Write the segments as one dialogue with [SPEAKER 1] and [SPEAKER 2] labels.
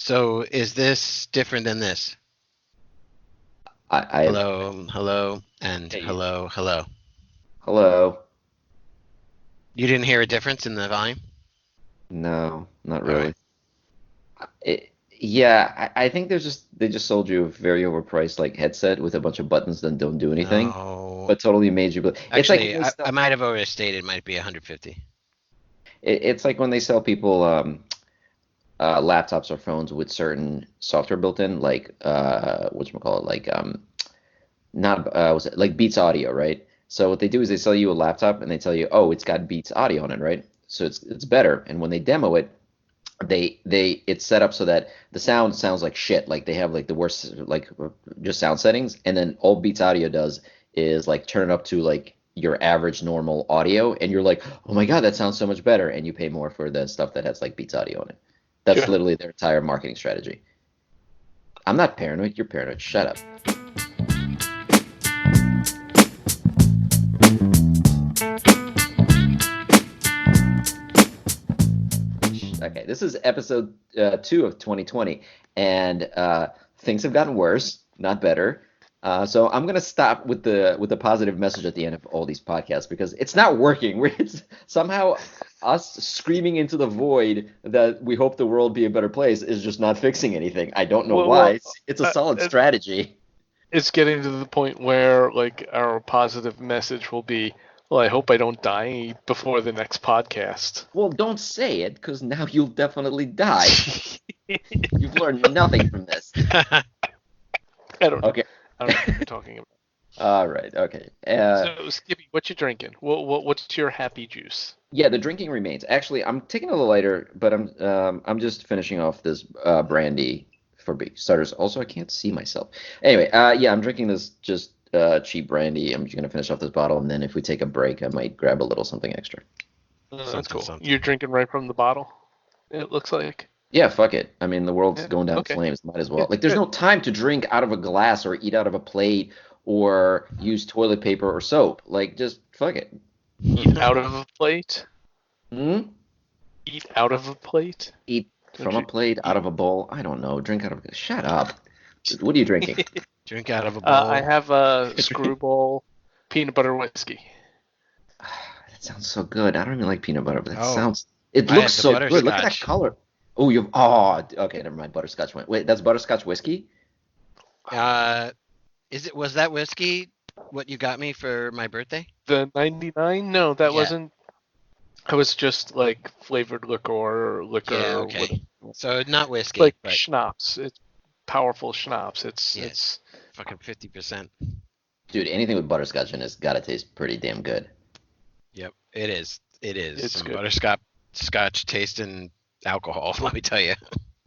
[SPEAKER 1] So is this different than this?
[SPEAKER 2] I
[SPEAKER 1] Hello, hello, and
[SPEAKER 2] Hey,
[SPEAKER 1] hello, hello.
[SPEAKER 2] hello.
[SPEAKER 1] You didn't hear a difference in the volume?
[SPEAKER 2] No, not
[SPEAKER 1] All right.
[SPEAKER 2] really. Yeah, I think they just sold you a very overpriced like headset with a bunch of buttons that don't do anything,
[SPEAKER 1] No.
[SPEAKER 2] but totally made you. It's like when
[SPEAKER 1] Actually,
[SPEAKER 2] they
[SPEAKER 1] I
[SPEAKER 2] sell.
[SPEAKER 1] might have overstated. It might be 150.
[SPEAKER 2] It's like when they sell people laptops or phones with certain software built in, like whatchamacallit, like not was it like Beats Audio, right? So what they do is they sell you a laptop and they tell you, oh, it's got Beats Audio on it, right? So it's better. And when they demo it, they it's set up so that the sound sounds like shit. Like they have like the worst like just sound settings, and then all Beats Audio does is like turn it up to like your average normal audio, and you're like, oh my God, that sounds so much better, and you pay more for the stuff that has like Beats Audio on it. That's
[SPEAKER 3] Yeah.
[SPEAKER 2] literally their entire marketing strategy. I'm not paranoid. You're paranoid. Shut up. Okay, this is episode 2 of 2020, and things have gotten worse, not better. So I'm gonna stop with the positive message at the end of all these podcasts because it's not working. It's somehow us screaming into the void that we hope the world be a better place is just not fixing anything. I don't know
[SPEAKER 3] Well,
[SPEAKER 2] why.
[SPEAKER 3] well,
[SPEAKER 2] It's a solid
[SPEAKER 3] it,
[SPEAKER 2] strategy.
[SPEAKER 3] it's getting to the point where like our positive message will be, well, I hope I don't die before the next podcast.
[SPEAKER 2] Well, don't say it because now you'll definitely die. You've learned nothing from this.
[SPEAKER 3] I don't know.
[SPEAKER 2] Okay.
[SPEAKER 3] I don't know what you're talking about.
[SPEAKER 2] All right. Okay.
[SPEAKER 3] So, Skippy, what you drinking? What's your happy juice?
[SPEAKER 2] Yeah, the drinking remains. Actually, I'm taking a little lighter, but I'm just finishing off this brandy for starters. Also, I can't see myself. Anyway, yeah, I'm drinking this just cheap brandy. I'm just gonna finish off this bottle, and then if we take a break, I might grab a little something extra.
[SPEAKER 3] That's
[SPEAKER 1] Something,
[SPEAKER 3] cool.
[SPEAKER 1] something.
[SPEAKER 3] You're drinking right from the bottle. It looks like.
[SPEAKER 2] Yeah, fuck it. I mean, the world's
[SPEAKER 3] Yeah.
[SPEAKER 2] going down in
[SPEAKER 3] Okay.
[SPEAKER 2] flames. Might as well.
[SPEAKER 3] Good.
[SPEAKER 2] Like, there's
[SPEAKER 3] Good.
[SPEAKER 2] no time to drink out of a glass or eat out of a plate or use toilet paper or soap. Like, just fuck it.
[SPEAKER 3] Eat out of a plate.
[SPEAKER 2] Hmm?
[SPEAKER 3] Eat out of a plate.
[SPEAKER 2] Eat
[SPEAKER 3] Don't
[SPEAKER 2] from a
[SPEAKER 3] you
[SPEAKER 2] plate, out
[SPEAKER 3] eat?
[SPEAKER 2] of a bowl. I don't know. Drink out of a. Shut up. What are you drinking?
[SPEAKER 1] Drink out of a
[SPEAKER 3] I
[SPEAKER 1] bowl.
[SPEAKER 3] have a screwball peanut butter whiskey.
[SPEAKER 2] That sounds so good. I don't even like peanut butter, but that
[SPEAKER 1] Oh,
[SPEAKER 2] sounds. It
[SPEAKER 1] I
[SPEAKER 2] looks
[SPEAKER 1] have the
[SPEAKER 2] so good. Look at that
[SPEAKER 1] butterscotch.
[SPEAKER 2] color. Oh, you've. Oh, okay. Never mind. Butterscotch. Wait, that's butterscotch whiskey?
[SPEAKER 1] Uh, was that whiskey what you got me for my birthday?
[SPEAKER 3] The 99? No, that
[SPEAKER 1] Yeah.
[SPEAKER 3] wasn't. It was just like flavored liquor or
[SPEAKER 1] Yeah,
[SPEAKER 3] liquor or
[SPEAKER 1] okay.
[SPEAKER 3] whatever.
[SPEAKER 1] So not
[SPEAKER 3] It's like
[SPEAKER 1] whiskey, but
[SPEAKER 3] schnapps. It's powerful schnapps. It's
[SPEAKER 1] yeah,
[SPEAKER 3] it's
[SPEAKER 1] fucking 50%.
[SPEAKER 2] Dude, anything with butterscotch in it's gotta taste pretty damn good.
[SPEAKER 1] Yep, it is. It is
[SPEAKER 3] it's
[SPEAKER 1] some
[SPEAKER 3] good.
[SPEAKER 1] butterscotch tasting alcohol, let me tell you.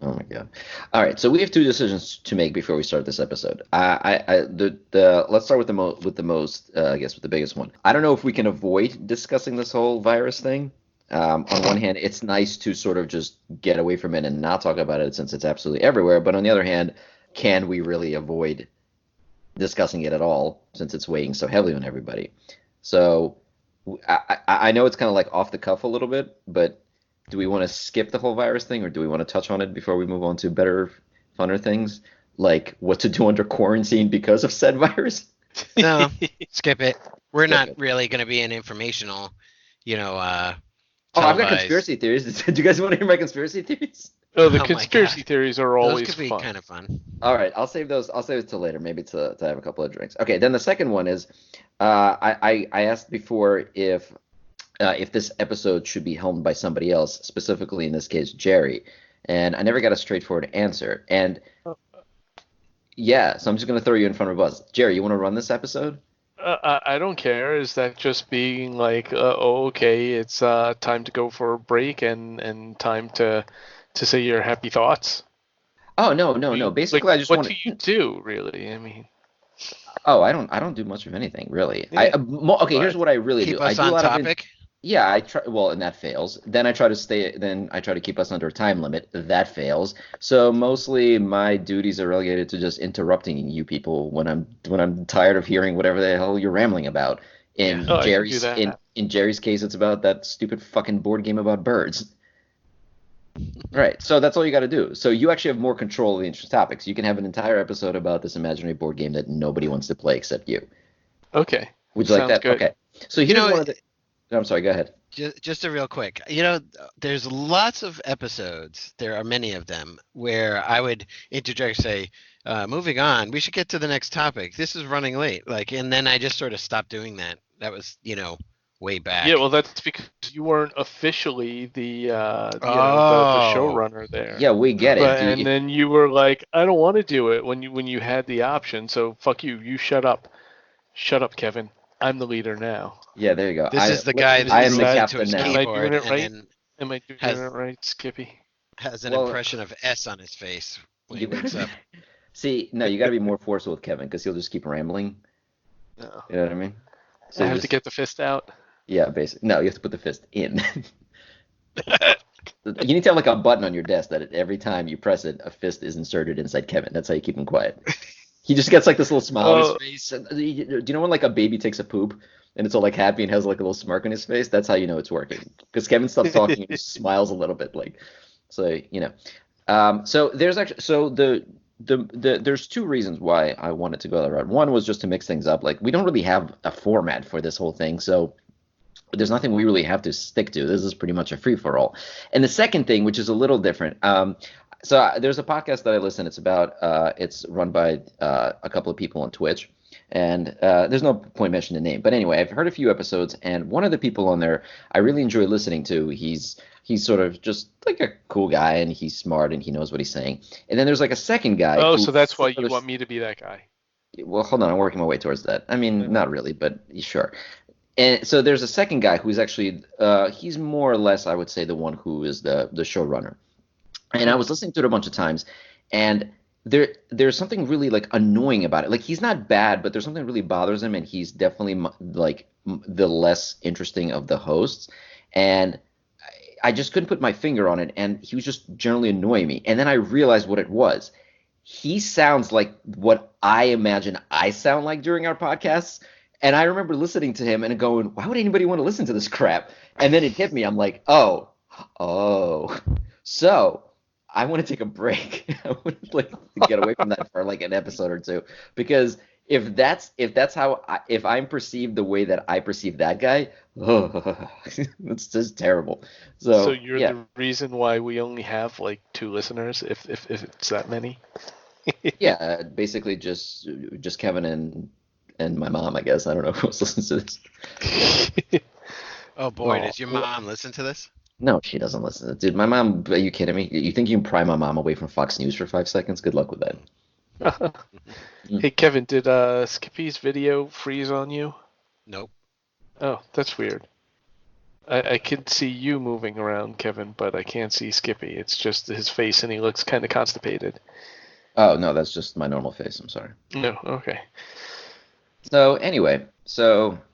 [SPEAKER 2] Oh my God. All right, so we have two decisions to make before we start this episode. The let's start with the most, I guess, with the biggest one. I don't know if we can avoid discussing this whole virus thing. On one hand, it's nice to sort of just get away from it and not talk about it since it's absolutely everywhere. But on the other hand, can we really avoid discussing it at all since it's weighing so heavily on everybody? So I know it's kind of like off the cuff a little bit, but do we want to skip the whole virus thing or do we want to touch on it before we move on to better, funner things like what to do under quarantine because of said virus?
[SPEAKER 1] No, skip it. We're
[SPEAKER 2] Skip
[SPEAKER 1] not
[SPEAKER 2] it.
[SPEAKER 1] really going to be an informational, you know,
[SPEAKER 2] Oh, I've got
[SPEAKER 1] televised.
[SPEAKER 2] conspiracy theories. Do you guys want to hear my conspiracy theories?
[SPEAKER 3] Oh, the
[SPEAKER 1] Oh my God.
[SPEAKER 3] conspiracy theories are
[SPEAKER 1] Those
[SPEAKER 3] always
[SPEAKER 1] could be
[SPEAKER 3] fun.
[SPEAKER 1] kind of fun.
[SPEAKER 2] All right, I'll save those. I'll save it till later, maybe to have a couple of drinks. Okay, then the second one is, I asked before if this episode should be helmed by somebody else, specifically in this case Jerry, and I never got a straightforward answer. And yeah, so I'm just gonna throw you in front of a bus. Jerry, you want to run this episode?
[SPEAKER 3] I don't care. Is that just being like, oh, okay, it's time to go for a break and time to say your happy thoughts?
[SPEAKER 2] Oh no, no, no.
[SPEAKER 3] Like,
[SPEAKER 2] Basically, I just
[SPEAKER 3] what
[SPEAKER 2] want
[SPEAKER 3] do you
[SPEAKER 2] to.
[SPEAKER 3] do, really? I mean,
[SPEAKER 2] Oh, I don't do much of anything really.
[SPEAKER 3] yeah,
[SPEAKER 2] Okay, here's
[SPEAKER 3] but
[SPEAKER 2] what I really do.
[SPEAKER 1] Keep
[SPEAKER 2] I
[SPEAKER 1] us
[SPEAKER 2] do a
[SPEAKER 1] on
[SPEAKER 2] lot of
[SPEAKER 1] topic.
[SPEAKER 2] yeah, I try well, and that fails. Then I try to stay then I try to keep us under a time limit. That fails. So mostly my duties are relegated to just interrupting you people when I'm tired of hearing whatever the hell you're rambling about.
[SPEAKER 1] Yeah.
[SPEAKER 3] oh, I can do
[SPEAKER 2] In
[SPEAKER 3] that.
[SPEAKER 2] Jerry's case it's about that stupid fucking board game about birds. Right. So that's all you got to do. So you actually have more control of the interesting topics. You can have an entire episode about this imaginary board game that nobody wants to play except you.
[SPEAKER 3] Okay,
[SPEAKER 2] Would you like
[SPEAKER 3] sounds
[SPEAKER 2] that?
[SPEAKER 3] good.
[SPEAKER 2] Okay. So
[SPEAKER 1] You
[SPEAKER 2] here's
[SPEAKER 1] know,
[SPEAKER 2] one of the. I'm sorry. Go ahead.
[SPEAKER 1] just a real quick. There's lots of episodes. There are many of them where I would interject, say, "Moving on. We should get to the next topic. This is running late." Like, and then I just sort of stopped doing that. That was, way
[SPEAKER 3] Yeah,
[SPEAKER 1] back.
[SPEAKER 3] well, that's because you weren't officially the
[SPEAKER 1] Oh,
[SPEAKER 3] showrunner there.
[SPEAKER 2] Yeah, we get it.
[SPEAKER 3] But and then you were like, I don't want to do it when you had the option. So fuck you. You shut up. Shut up, Kevin. I'm the leader now.
[SPEAKER 2] Yeah, there you go.
[SPEAKER 1] this is the guy
[SPEAKER 3] Is,
[SPEAKER 1] that
[SPEAKER 2] I
[SPEAKER 3] is
[SPEAKER 2] am the
[SPEAKER 1] screws
[SPEAKER 3] that
[SPEAKER 1] into
[SPEAKER 2] captain
[SPEAKER 1] his
[SPEAKER 3] am
[SPEAKER 2] now.
[SPEAKER 3] I doing
[SPEAKER 1] keyboard
[SPEAKER 3] it
[SPEAKER 1] and
[SPEAKER 3] right?
[SPEAKER 1] then
[SPEAKER 3] Am I doing
[SPEAKER 1] has
[SPEAKER 3] it right, Skippy?
[SPEAKER 1] has an
[SPEAKER 2] Well,
[SPEAKER 1] impression of S on his face when he
[SPEAKER 2] you
[SPEAKER 1] wakes up.
[SPEAKER 2] see, no, you got to be more forceful with Kevin because he'll just keep rambling.
[SPEAKER 3] No.
[SPEAKER 2] You know what I mean?
[SPEAKER 3] I
[SPEAKER 2] So you
[SPEAKER 3] have to
[SPEAKER 2] just,
[SPEAKER 3] get the fist out.
[SPEAKER 2] yeah, basically. No, you have to put the fist in. You need to have like a button on your desk that every time you press it, a fist is inserted inside Kevin. That's how you keep him quiet. He just gets like this little smile on his
[SPEAKER 3] Oh,
[SPEAKER 2] face. Do you know when like a baby takes a poop and it's all like happy and has like a little smirk on his face? That's how you know it's working. Because Kevin stops talking and just smiles a little bit, like so you know. So there's actually there's two reasons why I wanted to go that route. One was just to mix things up. Like we don't really have a format for this whole thing, so there's nothing we really have to stick to. This is pretty much a free for all. And the second thing, which is a little different, there's a podcast that I listen. It's run by a couple of people on Twitch, and there's no point mentioning the name. But anyway, I've heard a few episodes, and one of the people on there I really enjoy listening to. He's sort of just like a cool guy, and he's smart, and he knows what he's saying. And then there's like a second guy
[SPEAKER 3] oh,
[SPEAKER 2] who
[SPEAKER 3] so that's why
[SPEAKER 2] sort
[SPEAKER 3] you
[SPEAKER 2] of,
[SPEAKER 3] want me to be that guy.
[SPEAKER 2] well, hold on, I'm working my way towards that. I mean,
[SPEAKER 3] Yeah.
[SPEAKER 2] not really, but sure. And so there's a second guy who's actually he's more or less, I would say, the one who is the showrunner. And I
[SPEAKER 3] Mhm.
[SPEAKER 2] was listening to it a bunch of times, and there's something really like annoying about it. Like he's not bad, but there's something really bothers him, and he's definitely the less interesting of the hosts. And I just couldn't put my finger on it, and he was just generally annoying me. And then I realized what it was. He sounds like what I imagine I sound like during our podcasts. And I remember listening to him and going, why would anybody want to listen to this crap? And then it hit me. I'm like, oh. So I want to take a break. I want to like get away from that for like an episode or two because if how if I'm perceived the way that I perceive that guy, it's just terrible.
[SPEAKER 3] So
[SPEAKER 2] So
[SPEAKER 3] you're
[SPEAKER 2] yeah,
[SPEAKER 3] the reason why we only have like 2 listeners, if it's that many.
[SPEAKER 2] yeah, basically just Kevin and my mom, I guess. I don't know who else listens to this.
[SPEAKER 1] Oh boy,
[SPEAKER 2] Oh,
[SPEAKER 1] does your mom listen to this?
[SPEAKER 2] no, she doesn't listen to it. Dude, my mom, are you kidding me? You think you can pry my mom away from Fox News for 5 seconds? Good luck with that. Mm.
[SPEAKER 3] Hey Kevin, did Skippy's video freeze on you?
[SPEAKER 1] Nope.
[SPEAKER 3] Oh, that's weird. I can see you moving around, Kevin, but I can't see Skippy. It's just his face, and he looks kind of constipated.
[SPEAKER 2] Oh, no, that's just my normal face. I'm sorry.
[SPEAKER 3] No, okay.
[SPEAKER 2] So anyway,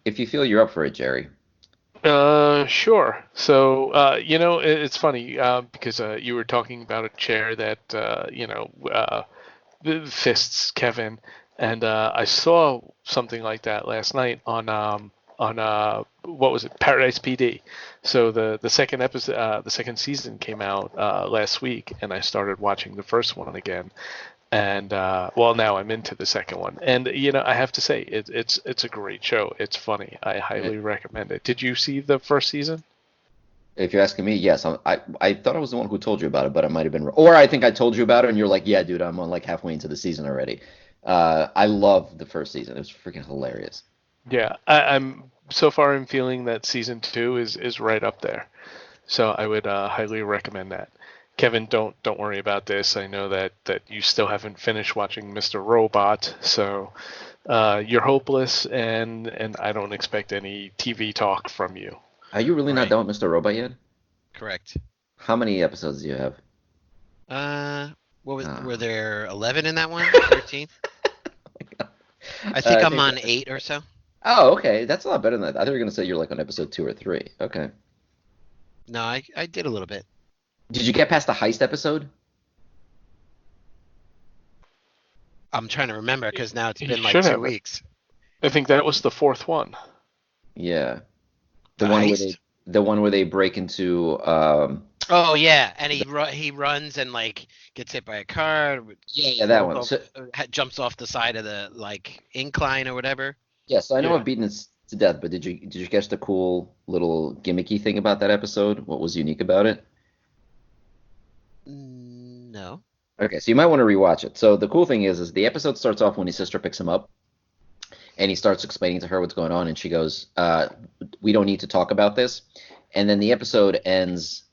[SPEAKER 2] if you feel you're up for it, Jerry.
[SPEAKER 3] Sure. So, it's funny because you were talking about a chair that, fists Kevin, and I saw something like that last night on what was it, Paradise PD. So the second episode, the second season came out last week, and I started watching the first one again. And well, now I'm into the second one, and I have to say it's a great show. It's funny. I highly recommend it. Did you see the first season?
[SPEAKER 2] If you're asking me, yes. I thought I was the one who told you about it, but I might have been wrong. Or I think I told you about it, and you're like, yeah, dude, I'm on like halfway into the season already. I love the first season. It was freaking hilarious.
[SPEAKER 3] Yeah, I'm so far. I'm feeling that season 2 is right up there. So I would highly recommend that. Kevin, don't worry about this. I know that you still haven't finished watching Mr. Robot, so you're hopeless, and I don't expect any TV talk from you.
[SPEAKER 2] Are you really not
[SPEAKER 1] Right.
[SPEAKER 2] done with Mr. Robot yet?
[SPEAKER 1] Correct.
[SPEAKER 2] How many episodes do you have?
[SPEAKER 1] Were there 11 in that one? 13? I think I'm on 8 or so.
[SPEAKER 2] Oh, okay. That's a lot better than that. I thought you were going to say you're like on episode 2 or 3. Okay.
[SPEAKER 1] No, I did a little bit.
[SPEAKER 2] Did you get past the heist episode?
[SPEAKER 1] I'm trying to remember because now it's
[SPEAKER 3] You
[SPEAKER 1] been like
[SPEAKER 3] should
[SPEAKER 1] 2
[SPEAKER 3] have it.
[SPEAKER 1] weeks.
[SPEAKER 3] I think that was the fourth one.
[SPEAKER 2] Yeah.
[SPEAKER 1] The
[SPEAKER 2] The one
[SPEAKER 1] heist?
[SPEAKER 2] where they break into
[SPEAKER 1] Oh yeah, and he runs and like gets hit by a car,
[SPEAKER 2] Yeah, that
[SPEAKER 1] falls
[SPEAKER 2] one.
[SPEAKER 1] off,
[SPEAKER 2] So
[SPEAKER 1] jumps off the side of the like incline or whatever.
[SPEAKER 2] yeah, so I know
[SPEAKER 3] Yeah.
[SPEAKER 2] I've beaten it to death, but did you catch the cool little gimmicky thing about that episode? What was unique about it?
[SPEAKER 1] No.
[SPEAKER 2] Okay, so you might want to rewatch it. So the cool thing is the episode starts off when his sister picks him up, and he starts explaining to her what's going on, and she goes, "We don't need to talk about this." And then the episode ends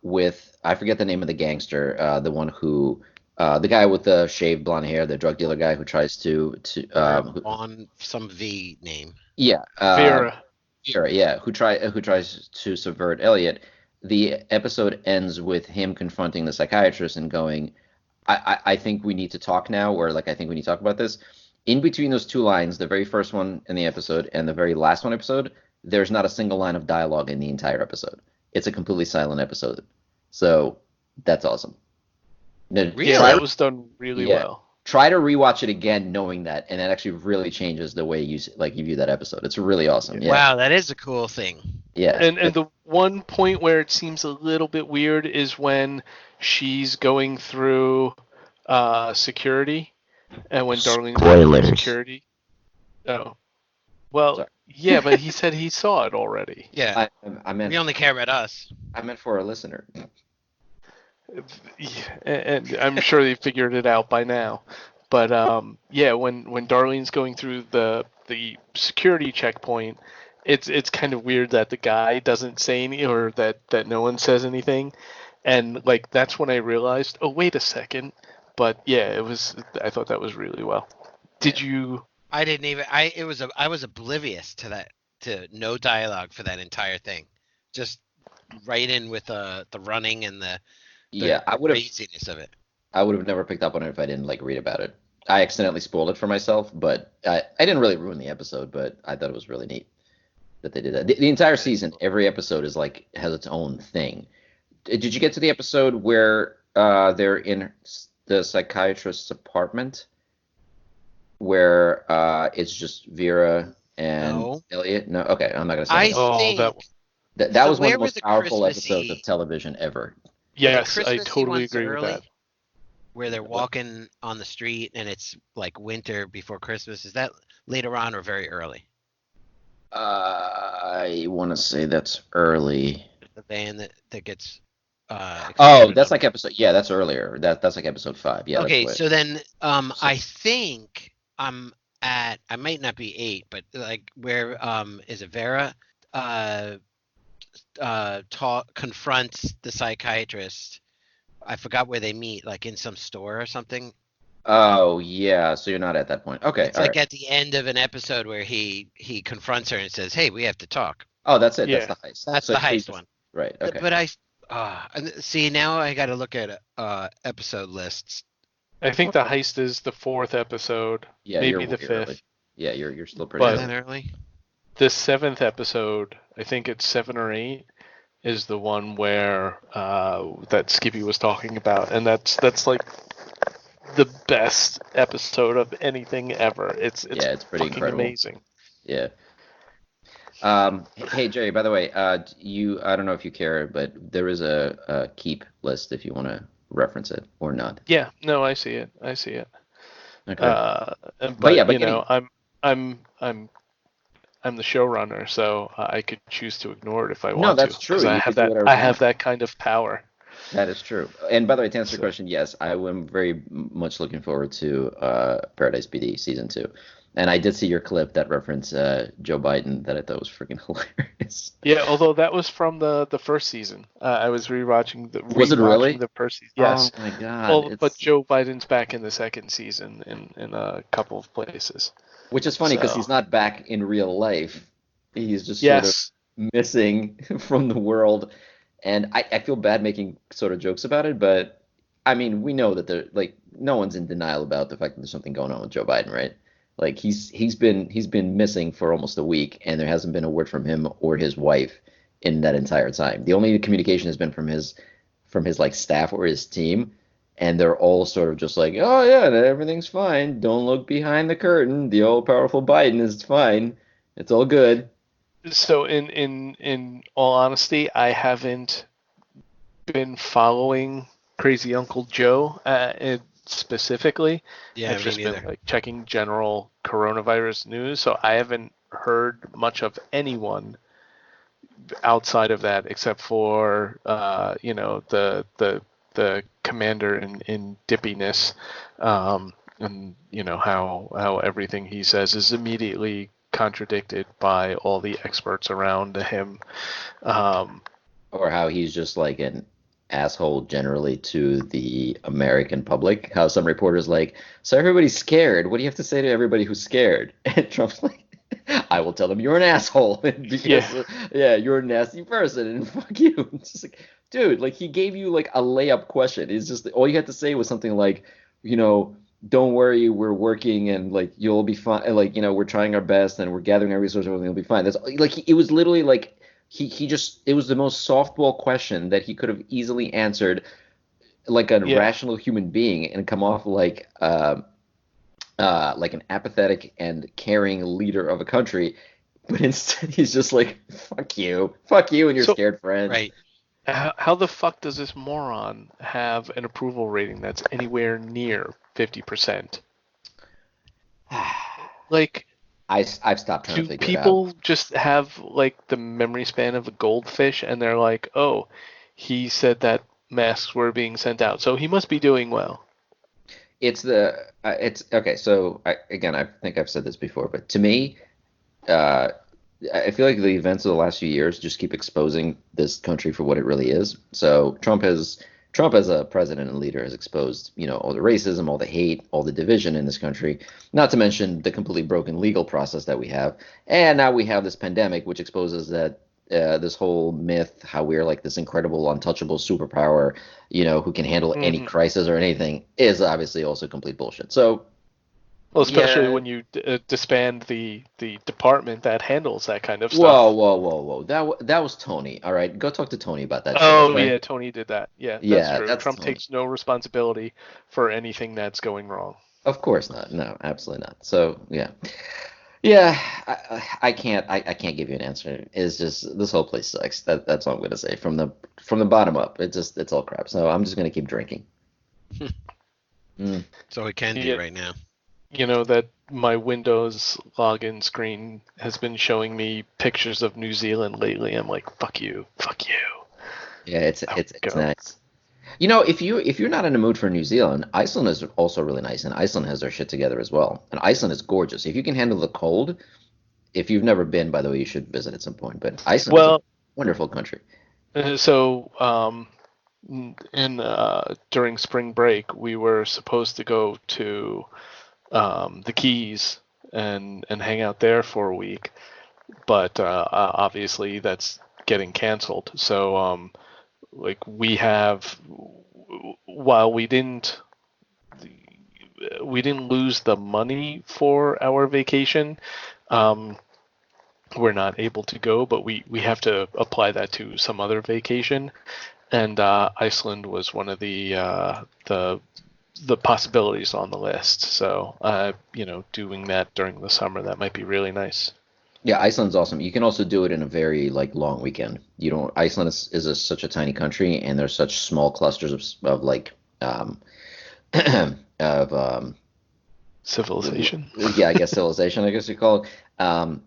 [SPEAKER 2] with I forget the name of the gangster, the one who, the guy with the shaved blonde hair, the drug dealer guy who tries to,
[SPEAKER 1] On some V name.
[SPEAKER 2] yeah,
[SPEAKER 3] Vera.
[SPEAKER 2] Vera, yeah, who tries to subvert Elliot. The episode ends with him confronting the psychiatrist and going, I think we need to talk now, or like I think we need to talk about this. In between those two lines, the very first one in the episode and the very last one episode, there's not a single line of dialogue in the entire episode. It's a completely silent episode. So that's awesome. No,
[SPEAKER 3] Yeah,
[SPEAKER 2] try
[SPEAKER 1] Really?
[SPEAKER 3] that
[SPEAKER 2] to,
[SPEAKER 3] was done really
[SPEAKER 2] yeah,
[SPEAKER 3] well.
[SPEAKER 2] try to rewatch it again knowing that, and that actually really changes the way you view that episode. It's really awesome.
[SPEAKER 3] Yeah.
[SPEAKER 2] Yeah.
[SPEAKER 1] Wow, that is a cool thing.
[SPEAKER 2] Yeah.
[SPEAKER 3] And the one point where it seems a little bit weird is when she's going through security, and when Darlene's going through
[SPEAKER 2] Spoilers.
[SPEAKER 3] security. Oh, well,
[SPEAKER 2] Sorry.
[SPEAKER 3] yeah, but he said he saw it already.
[SPEAKER 1] Yeah,
[SPEAKER 2] I meant
[SPEAKER 1] we only care about us.
[SPEAKER 2] I meant for a listener.
[SPEAKER 3] And I'm sure they figured it out by now. But yeah, when Darlene's going through the security checkpoint, it's kind of weird that the guy doesn't say any, or that no one says anything, and like that's when I realized, oh wait a second. But yeah, I thought that was really well. Did you?
[SPEAKER 1] I didn't even. I was oblivious to that. To no dialogue for that entire thing. Just right in with the running and
[SPEAKER 2] Yeah,
[SPEAKER 1] the craziness of it.
[SPEAKER 2] I would have never picked up on it if I didn't like read about it. I accidentally spoiled it for myself, but I didn't really ruin the episode, but I thought it was really neat that they did that. The entire
[SPEAKER 1] That is
[SPEAKER 2] season,
[SPEAKER 1] cool.
[SPEAKER 2] every episode is like has its own thing. Did you get to the episode where they're in the psychiatrist's apartment, where it's just Vera and
[SPEAKER 1] No,
[SPEAKER 2] Elliot? No, okay, I'm not gonna say
[SPEAKER 1] I
[SPEAKER 2] anything.
[SPEAKER 3] Oh,
[SPEAKER 1] think.
[SPEAKER 2] That
[SPEAKER 1] So
[SPEAKER 2] was one of
[SPEAKER 1] where
[SPEAKER 2] the
[SPEAKER 1] were
[SPEAKER 2] most
[SPEAKER 1] the
[SPEAKER 2] powerful episodes of
[SPEAKER 1] Christmassy,
[SPEAKER 2] television ever.
[SPEAKER 1] the
[SPEAKER 3] yes, I
[SPEAKER 1] Christmassy
[SPEAKER 3] totally
[SPEAKER 1] ones
[SPEAKER 3] agree with that.
[SPEAKER 1] early, where they're walking on the street and it's like winter before Christmas? Is that later on or very early?
[SPEAKER 2] I want to say that's early.
[SPEAKER 1] The van that gets
[SPEAKER 2] Oh,
[SPEAKER 1] exploded
[SPEAKER 2] that's
[SPEAKER 1] on.
[SPEAKER 2] like episode. Yeah, that's earlier. That's like episode 5. Yeah, that's
[SPEAKER 1] Okay,
[SPEAKER 2] way.
[SPEAKER 1] so then
[SPEAKER 2] So,
[SPEAKER 1] I think I'm at, I might not be 8, but like where is it Vera uh confronts the psychiatrist. I forgot where they meet, like in some store or something.
[SPEAKER 2] oh yeah, so you're not at that point. Okay,
[SPEAKER 1] It's
[SPEAKER 2] all
[SPEAKER 1] like
[SPEAKER 2] right.
[SPEAKER 1] at the end of an episode where he confronts her and says, "Hey, we have to talk."
[SPEAKER 2] Oh, that's it. That's
[SPEAKER 3] Yeah.
[SPEAKER 2] the heist.
[SPEAKER 1] That's
[SPEAKER 2] So
[SPEAKER 1] the
[SPEAKER 2] you
[SPEAKER 1] heist
[SPEAKER 2] just
[SPEAKER 1] one.
[SPEAKER 2] right. Okay.
[SPEAKER 1] But see, now I got to look at episode lists.
[SPEAKER 3] I think the
[SPEAKER 2] Okay.
[SPEAKER 3] heist is the fourth episode,
[SPEAKER 2] Yeah, you're
[SPEAKER 3] maybe the
[SPEAKER 2] way early.
[SPEAKER 3] fifth.
[SPEAKER 2] Yeah, you're still pretty
[SPEAKER 1] Is it
[SPEAKER 3] But
[SPEAKER 1] that
[SPEAKER 2] early.
[SPEAKER 1] early?
[SPEAKER 3] the seventh episode, I think it's 7 or 8, is the one where that Skippy was talking about, and that's like the best episode of anything ever. It's
[SPEAKER 2] Yeah, it's pretty
[SPEAKER 3] fucking
[SPEAKER 2] incredible.
[SPEAKER 3] amazing.
[SPEAKER 2] Yeah. Hey Jerry, by the way, I don't know if you care, but there is a keep list if you want to reference it or not.
[SPEAKER 3] Yeah, no, I see it. I see it.
[SPEAKER 2] Okay.
[SPEAKER 3] Uh,
[SPEAKER 2] But yeah,
[SPEAKER 3] but
[SPEAKER 2] but getting
[SPEAKER 3] I'm I'm the showrunner, so I could choose to ignore it if I
[SPEAKER 2] no,
[SPEAKER 3] want to,
[SPEAKER 2] that's true.
[SPEAKER 3] because
[SPEAKER 2] You could do whatever
[SPEAKER 3] I
[SPEAKER 2] you want.
[SPEAKER 3] have that kind of power.
[SPEAKER 2] That is true. And by the way, to answer your
[SPEAKER 3] So
[SPEAKER 2] question, yes, I am very much looking forward to Paradise PD season 2. And I did see your clip that referenced Joe Biden that I thought was freaking hilarious.
[SPEAKER 3] yeah, although that was from the first season. I was
[SPEAKER 2] Was it really?
[SPEAKER 3] rewatching the first season.
[SPEAKER 2] Oh
[SPEAKER 3] Yes.
[SPEAKER 2] my God,
[SPEAKER 3] Well, but
[SPEAKER 2] it's
[SPEAKER 3] Joe Biden's back in the second season in a couple of places.
[SPEAKER 2] which is funny because
[SPEAKER 3] So
[SPEAKER 2] he's not back in real life. He's just sort of
[SPEAKER 3] yes,
[SPEAKER 2] missing from the world. And I feel bad making sort of jokes about it, but I mean, we know that like no one's in denial about the fact that there's something going on with Joe Biden, right? Like he's been missing for almost a week, and there hasn't been a word from him or his wife in that entire time. The only communication has been from his like staff or his team, and they're all sort of just like, oh yeah, everything's fine. Don't look behind the curtain. The all powerful Biden is fine. It's all good.
[SPEAKER 3] so in all honesty, I haven't been following Crazy Uncle Joe specifically.
[SPEAKER 1] Yeah,
[SPEAKER 3] I've
[SPEAKER 1] me
[SPEAKER 3] just been
[SPEAKER 1] neither.
[SPEAKER 3] like checking general coronavirus news, so I haven't heard much of anyone outside of that, except for the commander in dippiness, and how everything he says is immediately contradicted by all the experts around him. Um,
[SPEAKER 2] Or how he's just like an asshole generally to the American public. How some reporters like, so everybody's scared. What do you have to say to everybody who's scared? And Trump's like, I will tell them you're an asshole
[SPEAKER 3] yeah.
[SPEAKER 2] because yeah, you're a nasty person and fuck you. It's just like, dude, like he gave you like a layup question. It's just all you had to say was something like, you know, don't worry, we're working and like you'll be fine. And, like, we're trying our best and we're gathering our resources, everything will be fine. That's like it was literally like he just it was the most softball question that he could have easily answered like a
[SPEAKER 3] Yeah.
[SPEAKER 2] rational human being and come off like an apathetic and caring leader of a country, but instead he's just like, fuck you and your
[SPEAKER 3] So
[SPEAKER 2] scared friends.
[SPEAKER 1] Right.
[SPEAKER 3] how the fuck does this moron have an approval rating that's anywhere near 50%? Like,
[SPEAKER 2] I've stopped trying to
[SPEAKER 3] do
[SPEAKER 2] figure it out.
[SPEAKER 3] people just have like the memory span of a goldfish and they're like, oh, he said that masks were being sent out, so he must be doing well?
[SPEAKER 2] It's okay. So again, I think I've said this before, but to me, uh, I feel like the events of the last few years just keep exposing this country for what it really is. So Trump as a president and leader has exposed, all the racism, all the hate, all the division in this country, not to mention the completely broken legal process that we have. And now we have this pandemic, which exposes that this whole myth, how we're like this incredible, untouchable superpower, who can handle any
[SPEAKER 3] Hmm.
[SPEAKER 2] crisis or anything, is obviously also complete bullshit. So,
[SPEAKER 3] Well, especially
[SPEAKER 2] yeah.
[SPEAKER 3] when you disband the department that handles that kind of
[SPEAKER 2] Whoa,
[SPEAKER 3] stuff.
[SPEAKER 2] whoa, whoa, whoa. That was Tony. All right, go talk to Tony about that shit,
[SPEAKER 3] Oh
[SPEAKER 2] okay?
[SPEAKER 3] yeah, Tony did that. Yeah, that's
[SPEAKER 2] Yeah,
[SPEAKER 3] true.
[SPEAKER 2] that's
[SPEAKER 3] Trump
[SPEAKER 2] Tony.
[SPEAKER 3] takes no responsibility for anything that's going wrong.
[SPEAKER 2] Of course not. No, absolutely not. So, yeah. Yeah, I can't I can't give you an answer. It's just this whole place sucks. That's all I'm gonna say from the bottom up. It's all crap. So I'm just gonna keep drinking. Mm.
[SPEAKER 1] So we can do
[SPEAKER 3] Yeah,
[SPEAKER 1] right now.
[SPEAKER 3] that my Windows login screen has been showing me pictures of New Zealand lately. I'm like, fuck you.
[SPEAKER 2] Yeah, it's
[SPEAKER 3] I
[SPEAKER 2] it's
[SPEAKER 3] would
[SPEAKER 2] it's
[SPEAKER 3] go.
[SPEAKER 2] nice. If you're not in the mood for New Zealand, Iceland is also really nice, and Iceland has their shit together as well. And Iceland is gorgeous. If you can handle the cold, if you've never been, by the way, you should visit at some point. But Iceland is a
[SPEAKER 3] Well,
[SPEAKER 2] wonderful country.
[SPEAKER 3] so in during spring break, we were supposed to go to the Keys and hang out there for a week, but obviously that's getting canceled. So like while we didn't lose the money for our vacation, um, we're not able to go, but we have to apply that to some other vacation, and Iceland was one of the possibilities on the list. So doing that during the summer, that might be really nice.
[SPEAKER 2] Yeah, Iceland's awesome. You can also do it in a very like long weekend. You don't. Iceland such a tiny country, and there's such small clusters of like of
[SPEAKER 3] Civilization.
[SPEAKER 2] yeah, I guess civilization, I guess you call it.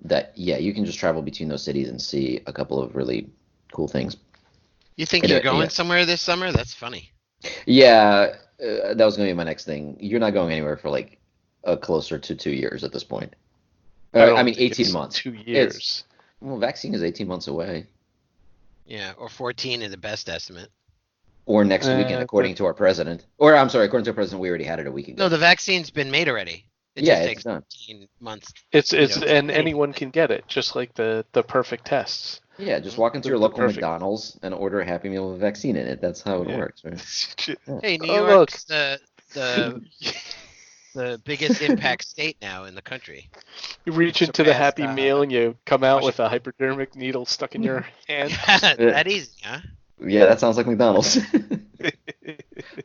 [SPEAKER 2] That yeah, you can just travel between those cities and see a couple of really cool things.
[SPEAKER 1] You think you're
[SPEAKER 2] Yeah,
[SPEAKER 1] going somewhere this summer? That's funny.
[SPEAKER 2] yeah, that was gonna be my next thing. You're not going anywhere for like closer to 2 years at this point.
[SPEAKER 3] I
[SPEAKER 2] I
[SPEAKER 3] don't
[SPEAKER 2] mean,
[SPEAKER 3] think
[SPEAKER 2] 18
[SPEAKER 3] it's
[SPEAKER 2] months.
[SPEAKER 3] two
[SPEAKER 2] It's
[SPEAKER 3] years.
[SPEAKER 2] well, vaccine is 18 months away,
[SPEAKER 1] Yeah, or 14 in the best estimate.
[SPEAKER 2] or next weekend,
[SPEAKER 3] But
[SPEAKER 2] according to our president. Or I'm sorry, according to our president, we already had it a week
[SPEAKER 1] No,
[SPEAKER 2] ago.
[SPEAKER 1] the vaccine's been made already. It
[SPEAKER 2] Yeah,
[SPEAKER 1] just
[SPEAKER 2] it's
[SPEAKER 1] takes
[SPEAKER 2] done.
[SPEAKER 1] 14 months,
[SPEAKER 3] it's
[SPEAKER 1] to
[SPEAKER 3] and
[SPEAKER 1] make.
[SPEAKER 3] anyone can get it, just like the perfect tests.
[SPEAKER 2] Yeah, just
[SPEAKER 1] Mhm.
[SPEAKER 2] walk into your
[SPEAKER 3] The
[SPEAKER 2] local
[SPEAKER 3] perfect.
[SPEAKER 2] McDonald's and order a Happy Meal with a vaccine in it. That's how it
[SPEAKER 3] Yeah.
[SPEAKER 2] works, right? Yeah.
[SPEAKER 1] Hey, New
[SPEAKER 3] Oh look.
[SPEAKER 1] York's the the biggest impact state now in the country.
[SPEAKER 3] You reach into the
[SPEAKER 1] Surpassed
[SPEAKER 3] Happy Meal and you come out with a
[SPEAKER 1] Washington.
[SPEAKER 3] hypodermic needle stuck in your hand.
[SPEAKER 1] Yeah,
[SPEAKER 2] Yeah,
[SPEAKER 1] that easy, huh?
[SPEAKER 2] yeah, that sounds like McDonald's.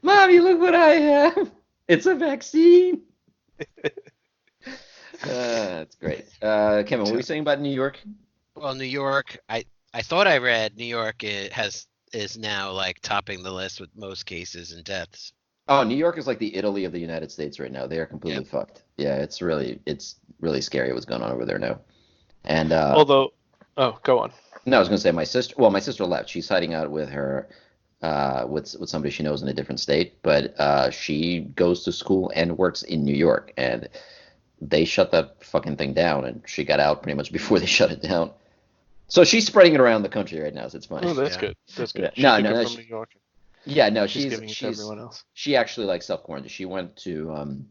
[SPEAKER 2] Mommy, look what I have. It's a vaccine. That's great. Kevin, what were you saying about New York?
[SPEAKER 1] Well, New York, I thought I read New York is now like topping the list with most cases and deaths.
[SPEAKER 2] Oh, New York is like the Italy of the United States right now. They are
[SPEAKER 1] Yeah.
[SPEAKER 2] completely fucked. Yeah, it's really scary what's going on over there now. And
[SPEAKER 3] Although, oh, go on.
[SPEAKER 2] no, I was gonna say my sister. Well, my sister left. She's hiding out with her, with somebody she knows in a different state. But she goes to school and works in New York, and they shut that fucking thing down, and she got out pretty much before they shut it down. So she's spreading it around the country right now. So it's funny.
[SPEAKER 3] Oh, that's
[SPEAKER 1] Yeah.
[SPEAKER 3] good. That's
[SPEAKER 2] Yeah.
[SPEAKER 3] good. She
[SPEAKER 2] No,
[SPEAKER 3] took
[SPEAKER 2] no,
[SPEAKER 3] it
[SPEAKER 2] no.
[SPEAKER 3] from New York.
[SPEAKER 2] Yeah, no,
[SPEAKER 3] She's giving it to everyone else.
[SPEAKER 2] she actually like self quarantined. She went to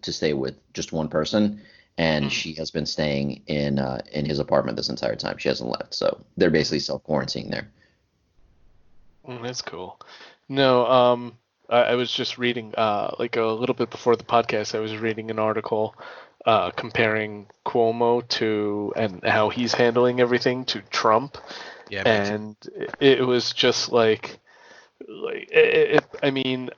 [SPEAKER 2] stay with just one person, and she has been staying in his apartment this entire time. She hasn't left, so they're basically self quarantining there.
[SPEAKER 3] That's cool. No, I was just reading, like a little bit before the podcast, I was reading an article comparing Cuomo to and how he's handling everything to Trump,
[SPEAKER 1] Yeah, me too.
[SPEAKER 3] and it was just I mean,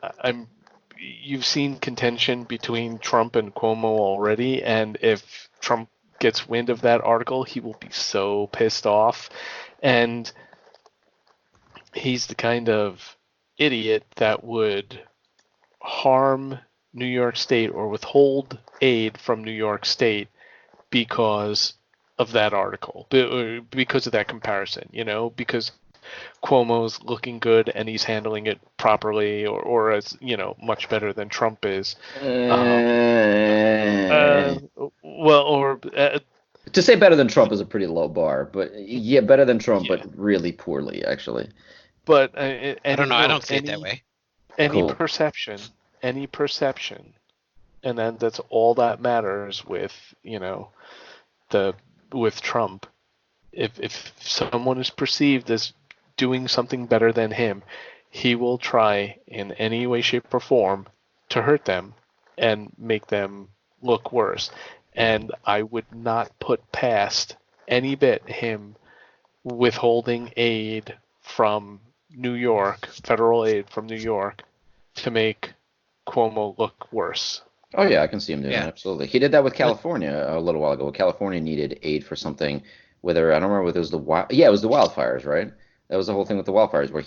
[SPEAKER 3] you've seen contention between Trump and Cuomo already, and if Trump gets wind of that article, he will be so pissed off, and he's the kind of idiot that would harm New York State or withhold aid from New York State because of that article, because of that comparison, because Cuomo's looking good and he's handling it properly or as, much better than Trump is.
[SPEAKER 2] Uh,
[SPEAKER 3] Well, or
[SPEAKER 2] to say better than Trump is a pretty low bar, but yeah, better than Trump,
[SPEAKER 3] yeah,
[SPEAKER 2] but really poorly, actually.
[SPEAKER 3] but
[SPEAKER 1] I don't know. I don't see it that way.
[SPEAKER 3] any
[SPEAKER 2] Cool.
[SPEAKER 3] perception, and then that's all that matters with the with Trump. If someone is perceived as doing something better than him, he will try in any way, shape, or form to hurt them and make them look worse. And I would not put past any bit him withholding aid from New York, federal aid from New York, to make Cuomo look worse.
[SPEAKER 2] Oh yeah, I can see him doing
[SPEAKER 1] Yeah.
[SPEAKER 2] that, absolutely. He did that with California a little while ago. California needed aid for something, whether I don't remember whether it was it was the wildfires, right? That was the whole thing with the wildfires, where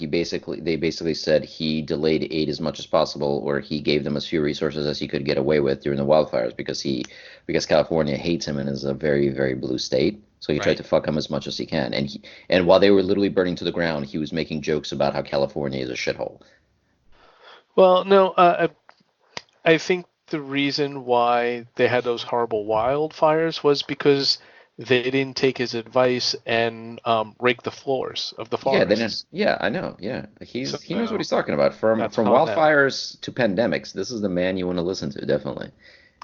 [SPEAKER 2] they basically said he delayed aid as much as possible, or he gave them as few resources as he could get away with during the wildfires because California hates him and is a very, very blue state. So he tried
[SPEAKER 1] Right.
[SPEAKER 2] to fuck him as much as he can. And while they were literally burning to the ground, he was making jokes about how California is a shithole.
[SPEAKER 3] Well, no, I think the reason why they had those horrible wildfires was because they didn't take his advice and rake the floors of the
[SPEAKER 2] Yeah, they didn't.
[SPEAKER 3] forests.
[SPEAKER 2] Yeah, I know. Yeah, he knows what
[SPEAKER 3] So
[SPEAKER 2] he's talking about. From
[SPEAKER 3] that's
[SPEAKER 2] from
[SPEAKER 3] on them.
[SPEAKER 2] wildfires to pandemics, this is the man you want to listen to, definitely.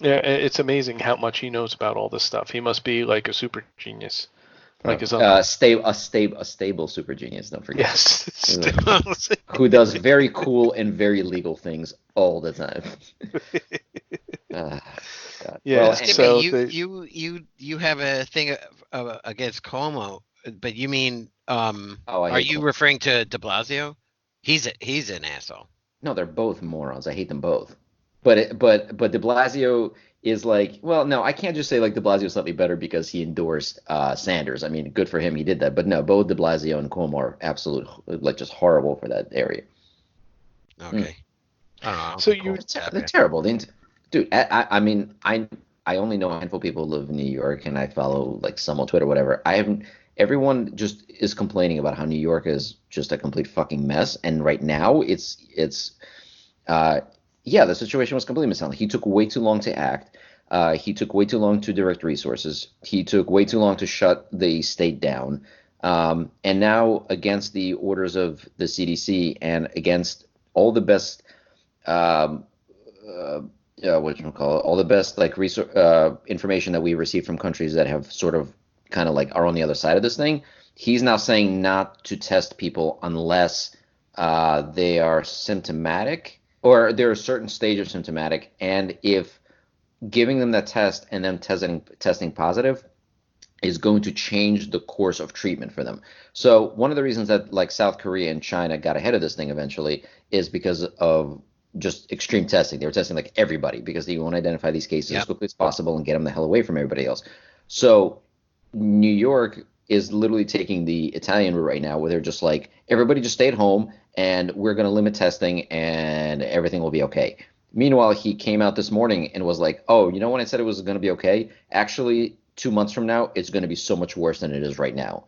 [SPEAKER 3] Yeah, it's amazing how much he knows about all this stuff. He must be like a super genius, like his uncle.
[SPEAKER 2] A stable super genius. Don't forget.
[SPEAKER 3] Yes.
[SPEAKER 2] Who does very cool and very legal things all the time. Ah, God.
[SPEAKER 3] Yeah,
[SPEAKER 2] Well,
[SPEAKER 1] Skippy,
[SPEAKER 3] so
[SPEAKER 1] you have a thing against Cuomo, but you mean
[SPEAKER 2] I
[SPEAKER 1] are
[SPEAKER 2] hate
[SPEAKER 1] you
[SPEAKER 2] Cuomo.
[SPEAKER 1] referring to De Blasio? He's an asshole.
[SPEAKER 2] No, they're both morons. I hate them both. But De Blasio is like, well, no, I can't just say like De Blasio is slightly better because he endorsed Sanders. I mean, good for him, he did that. But no, both De Blasio and Cuomo are absolute, like, just horrible for that area.
[SPEAKER 1] Okay. I don't know. I don't
[SPEAKER 3] So
[SPEAKER 1] think
[SPEAKER 3] you-
[SPEAKER 1] Cuomo's that
[SPEAKER 2] They're
[SPEAKER 1] bad.
[SPEAKER 2] terrible. Dude, I mean, I only know a handful of people who live in New York, and I follow like some on Twitter, whatever. I haven't. Everyone just is complaining about how New York is just a complete fucking mess, and right now yeah, the situation was completely mishandled. He took way too long to act. He took way too long to direct resources. He took way too long to shut the state down. And now, against the orders of the CDC and against all the best, what you call it, all the best like information that we receive from countries that have sort of kind of like are on the other side of this thing, he's now saying not to test people unless they are symptomatic or they're a certain stage of symptomatic, and if giving them that test and them testing positive is going to change the course of treatment for them. So one of the reasons that like South Korea and China got ahead of this thing eventually is because of just extreme testing. They were testing like everybody because they want to identify these cases as
[SPEAKER 1] Yep.
[SPEAKER 2] quickly as possible and get them the hell away from everybody else. So New York is literally taking the Italian route right now, where they're just like, everybody just stay at home and we're going to limit testing and everything will be okay. Meanwhile, he came out this morning and was like, oh, you know when I said it was going to be okay? Actually, 2 months from now, it's going to be so much worse than it is right now.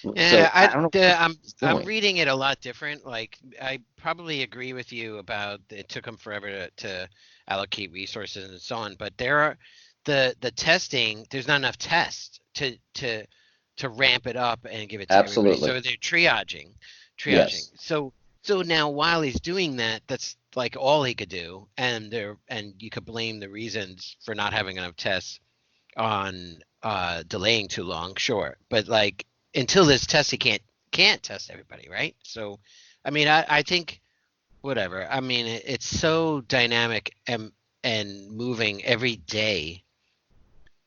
[SPEAKER 1] Yeah,
[SPEAKER 2] So I don't know what he's
[SPEAKER 1] I'm
[SPEAKER 2] doing.
[SPEAKER 1] reading it a lot different. Like I probably agree with you about it took them forever to allocate resources and so on, but there are the testing, there's not enough tests to ramp it up and give it to everybody.
[SPEAKER 2] Absolutely.
[SPEAKER 1] So they're triaging.
[SPEAKER 2] Yes.
[SPEAKER 1] So now while he's doing that, that's like all he could do, and you could blame the reasons for not having enough tests on delaying too long, sure. But like until this test, he can't test everybody, right? So, I mean, I think whatever. I mean, it's so dynamic and moving every day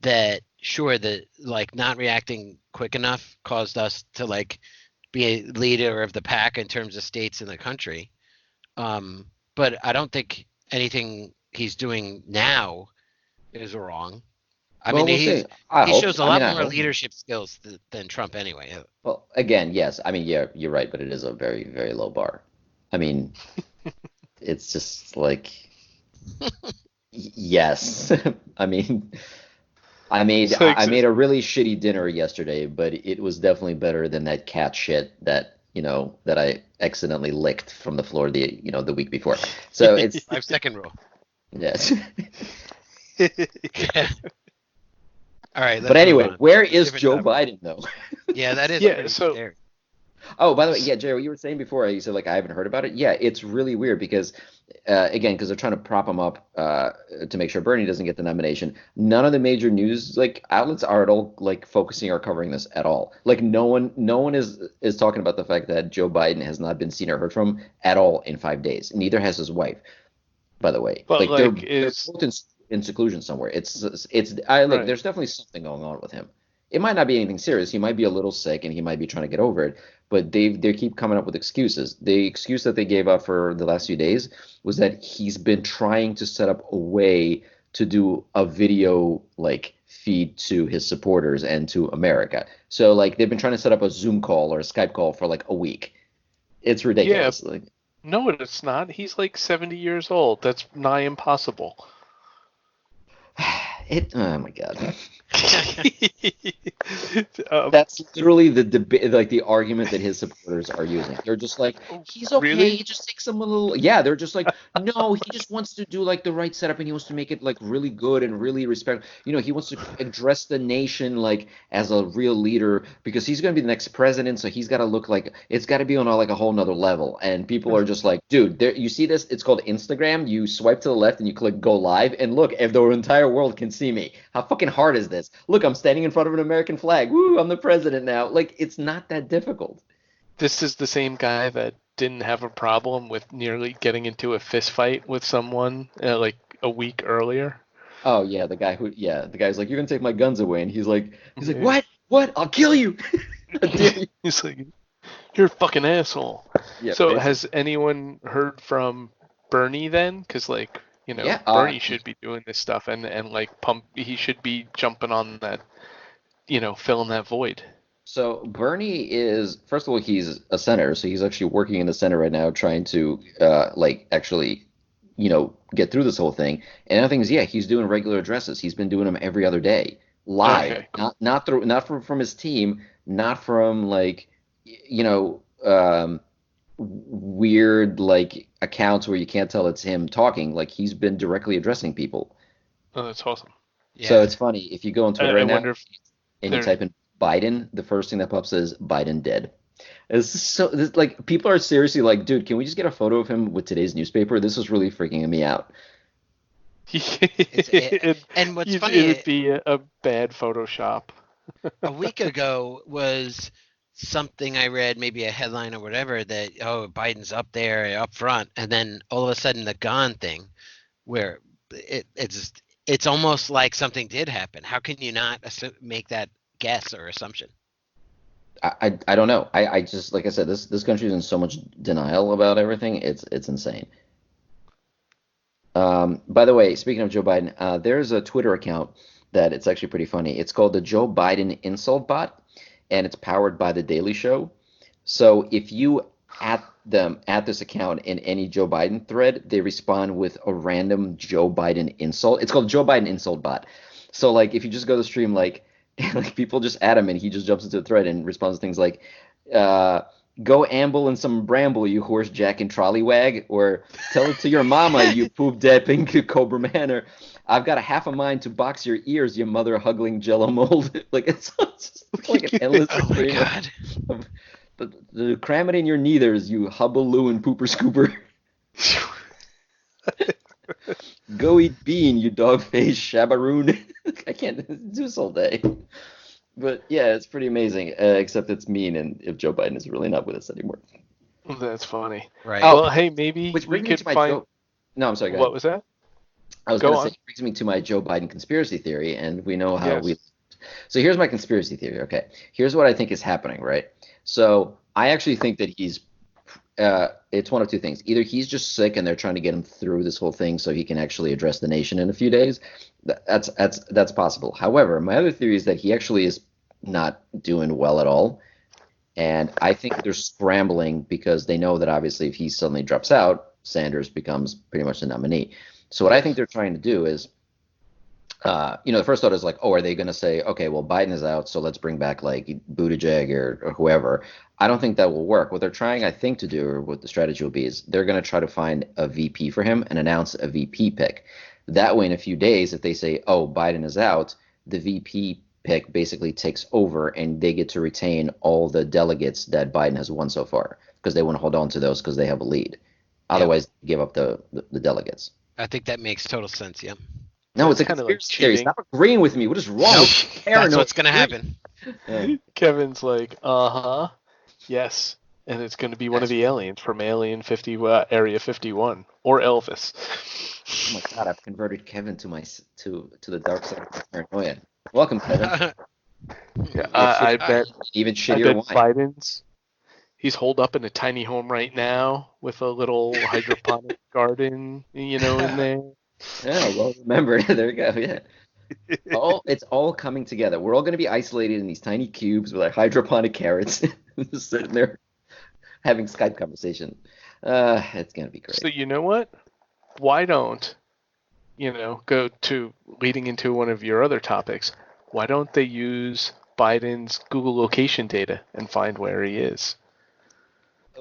[SPEAKER 1] that sure the like not reacting quick enough caused us to like be a leader of the pack in terms of states in the country. But I don't think anything he's doing now is wrong. I
[SPEAKER 2] Well,
[SPEAKER 1] mean,
[SPEAKER 2] we'll see. I
[SPEAKER 1] he
[SPEAKER 2] hope.
[SPEAKER 1] shows a
[SPEAKER 2] I mean,
[SPEAKER 1] lot
[SPEAKER 2] I
[SPEAKER 1] more
[SPEAKER 2] hope.
[SPEAKER 1] leadership skills than Trump anyway.
[SPEAKER 2] Well, again, yes. I mean, yeah, you're right, but it is a very, very low bar. I mean, it's just like, yes. I mean,
[SPEAKER 3] It's
[SPEAKER 2] I
[SPEAKER 3] like,
[SPEAKER 2] made a really shitty dinner yesterday, but it was definitely better than that cat shit that, that I accidentally licked from the floor the week before. So it's
[SPEAKER 1] 5 second rule.
[SPEAKER 2] yes.
[SPEAKER 1] Okay. All right,
[SPEAKER 2] But
[SPEAKER 1] let's move
[SPEAKER 2] anyway,
[SPEAKER 1] on.
[SPEAKER 2] where is
[SPEAKER 1] Different
[SPEAKER 2] Joe
[SPEAKER 1] topic.
[SPEAKER 2] Biden though?
[SPEAKER 1] Yeah, that is
[SPEAKER 3] yeah.
[SPEAKER 1] pretty
[SPEAKER 3] So
[SPEAKER 1] scary.
[SPEAKER 2] Oh, by the way, yeah, Jerry, what you were saying before, you said like I haven't heard about it. Yeah, it's really weird because, again, because they're trying to prop him up to make sure Bernie doesn't get the nomination. None of the major news like outlets are at all like focusing or covering this at all. Like no one is talking about the fact that Joe Biden has not been seen or heard from at all in 5 days. Neither has his wife, by the way.
[SPEAKER 3] but
[SPEAKER 2] Like they're
[SPEAKER 3] like
[SPEAKER 2] they're
[SPEAKER 3] is
[SPEAKER 2] both in seclusion somewhere. It's I look,
[SPEAKER 3] right.
[SPEAKER 2] there's definitely something going on with him. It might not be anything serious. He might be a little sick and he might be trying to get over it, but they keep coming up with excuses. The excuse that they gave up for the last few days was that he's been trying to set up a way to do a video like feed to his supporters and to America. So like they've been trying to set up a Zoom call or a Skype call for like a week. It's
[SPEAKER 3] Yeah.
[SPEAKER 2] ridiculous. Like
[SPEAKER 3] No, it's not. He's like 70 years old. That's nigh impossible.
[SPEAKER 2] oh my God.
[SPEAKER 3] um,
[SPEAKER 2] That's literally the debate, like the argument that his supporters are using. They're just like, he's okay.
[SPEAKER 3] really?
[SPEAKER 2] He just takes some little. Yeah, they're just like, no, he just wants to do like the right setup and he wants to make it like really good and really respect. He wants to address the nation like as a real leader because he's going to be the next president. So he's got to look like it's got to be on like a whole nother level. And people are just like, dude, there, you see this? It's called Instagram. You swipe to the left and you click go live. And look, if the entire world can see me, how fucking hard is this? Look, I'm standing in front of an American flag. Woo, I'm the president now. Like, it's not that difficult.
[SPEAKER 3] This is the same guy that didn't have a problem with nearly getting into a fist fight with someone like a week earlier.
[SPEAKER 2] Oh yeah, the guy's like, you're gonna take my guns away, and he's like,
[SPEAKER 3] Yeah.
[SPEAKER 2] what? I'll kill you. How dare you?
[SPEAKER 3] He's like, you're a fucking asshole.
[SPEAKER 2] Yeah,
[SPEAKER 3] So
[SPEAKER 2] basically.
[SPEAKER 3] has anyone heard from Bernie then? Because like,
[SPEAKER 2] Yeah.
[SPEAKER 3] Bernie should be doing this stuff and like pump. He should be jumping on that, filling that void.
[SPEAKER 2] So Bernie is, first of all, he's a senator, so he's actually working in the Senate right now, trying to like actually, get through this whole thing. And another thing is, yeah, he's doing regular addresses. He's been doing them every other day, live,
[SPEAKER 3] Okay, cool.
[SPEAKER 2] not from his team, not from like, weird like accounts where you can't tell it's him talking. Like he's been directly addressing people.
[SPEAKER 3] Oh, that's awesome.
[SPEAKER 2] So
[SPEAKER 1] Yeah.
[SPEAKER 2] it's funny if you go on Twitter
[SPEAKER 3] I
[SPEAKER 2] right now
[SPEAKER 3] wonder if
[SPEAKER 2] and you
[SPEAKER 3] they're.
[SPEAKER 2] type in Biden, the first thing that pops is Biden dead. Like people are seriously like, dude, can we just get a photo of him with today's newspaper? This is really freaking me out.
[SPEAKER 1] It's it,
[SPEAKER 3] it,
[SPEAKER 1] and what's
[SPEAKER 3] it
[SPEAKER 1] funny,
[SPEAKER 3] would be a bad Photoshop.
[SPEAKER 1] a week ago was something I read, maybe a headline or whatever, that Biden's up there up front, and then all of a sudden the gone thing, where it's almost like something did happen. How can you not make that guess or assumption?
[SPEAKER 2] I don't know. I just like I said, this country is in so much denial about everything. It's insane. By the way, speaking of Joe Biden, there's a Twitter account that it's actually pretty funny. It's called the Joe Biden Insult Bot, and it's powered by The Daily Show. So if you at this account in any Joe Biden thread, they respond with a random Joe Biden insult. It's called Joe Biden insult bot. So like if you just go to stream, like like people just add him and he just jumps into the thread and responds to things like, uh, "Go amble in some bramble, you horse jack and trolley wag," or "Tell it to your mama, you poop dead pink Cobra Manor. I've got a half a mind to box your ears, you mother huggling Jello mold." Like it's like an endless
[SPEAKER 1] Oh my
[SPEAKER 2] stream
[SPEAKER 1] God.
[SPEAKER 2] of cram it in your neithers, you hubbaloo and pooper scooper. Go eat bean, you dog face shabaroon. I can't do this all day. But yeah, it's pretty amazing. Except it's mean, and if Joe Biden is really not with us anymore.
[SPEAKER 3] That's funny.
[SPEAKER 1] Right.
[SPEAKER 2] Oh,
[SPEAKER 3] Well, hey, maybe
[SPEAKER 2] which
[SPEAKER 3] we
[SPEAKER 2] brings me
[SPEAKER 3] could
[SPEAKER 2] to my
[SPEAKER 3] find.
[SPEAKER 2] Joe. No, I'm sorry. Go
[SPEAKER 3] What
[SPEAKER 2] ahead.
[SPEAKER 3] was that?
[SPEAKER 2] I was
[SPEAKER 3] Go
[SPEAKER 2] gonna say
[SPEAKER 3] on.
[SPEAKER 2] it brings me to my Joe Biden conspiracy theory, and we know how we.
[SPEAKER 3] Yes.
[SPEAKER 2] So here's my conspiracy theory. Okay, here's what I think is happening. Right. So I actually think that he's. It's one of two things. Either he's just sick and they're trying to get him through this whole thing so he can actually address the nation in a few days. That's possible. However, my other theory is that he actually is not doing well at all. And I think they're scrambling because they know that obviously if he suddenly drops out, Sanders becomes pretty much the nominee. So what I think they're trying to do is, the first thought is like, oh, are they going to say, okay, well, Biden is out, so let's bring back like Buttigieg or whoever. I don't think that will work. What they're trying, I think, to do, or what the strategy will be, is they're going to try to find a VP for him and announce a VP pick. That way, in a few days, if they say, oh, Biden is out, the VP pick basically takes over and they get to retain all the delegates that Biden has won so far because they want to hold on to those because they have a lead. Otherwise, give up the delegates.
[SPEAKER 1] I think that makes total sense. Yeah.
[SPEAKER 2] No, it's
[SPEAKER 3] That's
[SPEAKER 2] a
[SPEAKER 3] kind of like
[SPEAKER 2] conspiracy theory.
[SPEAKER 3] cheating.
[SPEAKER 2] Stop agreeing with me. What is wrong
[SPEAKER 1] Nope.
[SPEAKER 2] with you?
[SPEAKER 1] That's
[SPEAKER 2] Paranoid.
[SPEAKER 1] what's gonna happen.
[SPEAKER 2] Yeah.
[SPEAKER 3] Kevin's like, yes, and it's going to be one of the aliens from Alien 50, Area 51, or Elvis.
[SPEAKER 2] Oh my God, I've converted Kevin to the dark side of my paranoia. Welcome, Kevin.
[SPEAKER 3] Yeah, I bet.
[SPEAKER 2] Even
[SPEAKER 3] I
[SPEAKER 2] shittier
[SPEAKER 3] bet
[SPEAKER 2] wine.
[SPEAKER 3] Biden's. He's holed up in a tiny home right now with a little hydroponic garden, in there.
[SPEAKER 2] Yeah, well remembered. There you go. Yeah. It's all coming together. We're all going to be isolated in these tiny cubes with our hydroponic carrots, just sitting there having Skype conversation. It's going to be great.
[SPEAKER 3] So you know what? Why don't, go to leading into one of your other topics? Why don't they use Biden's Google location data and find where he is?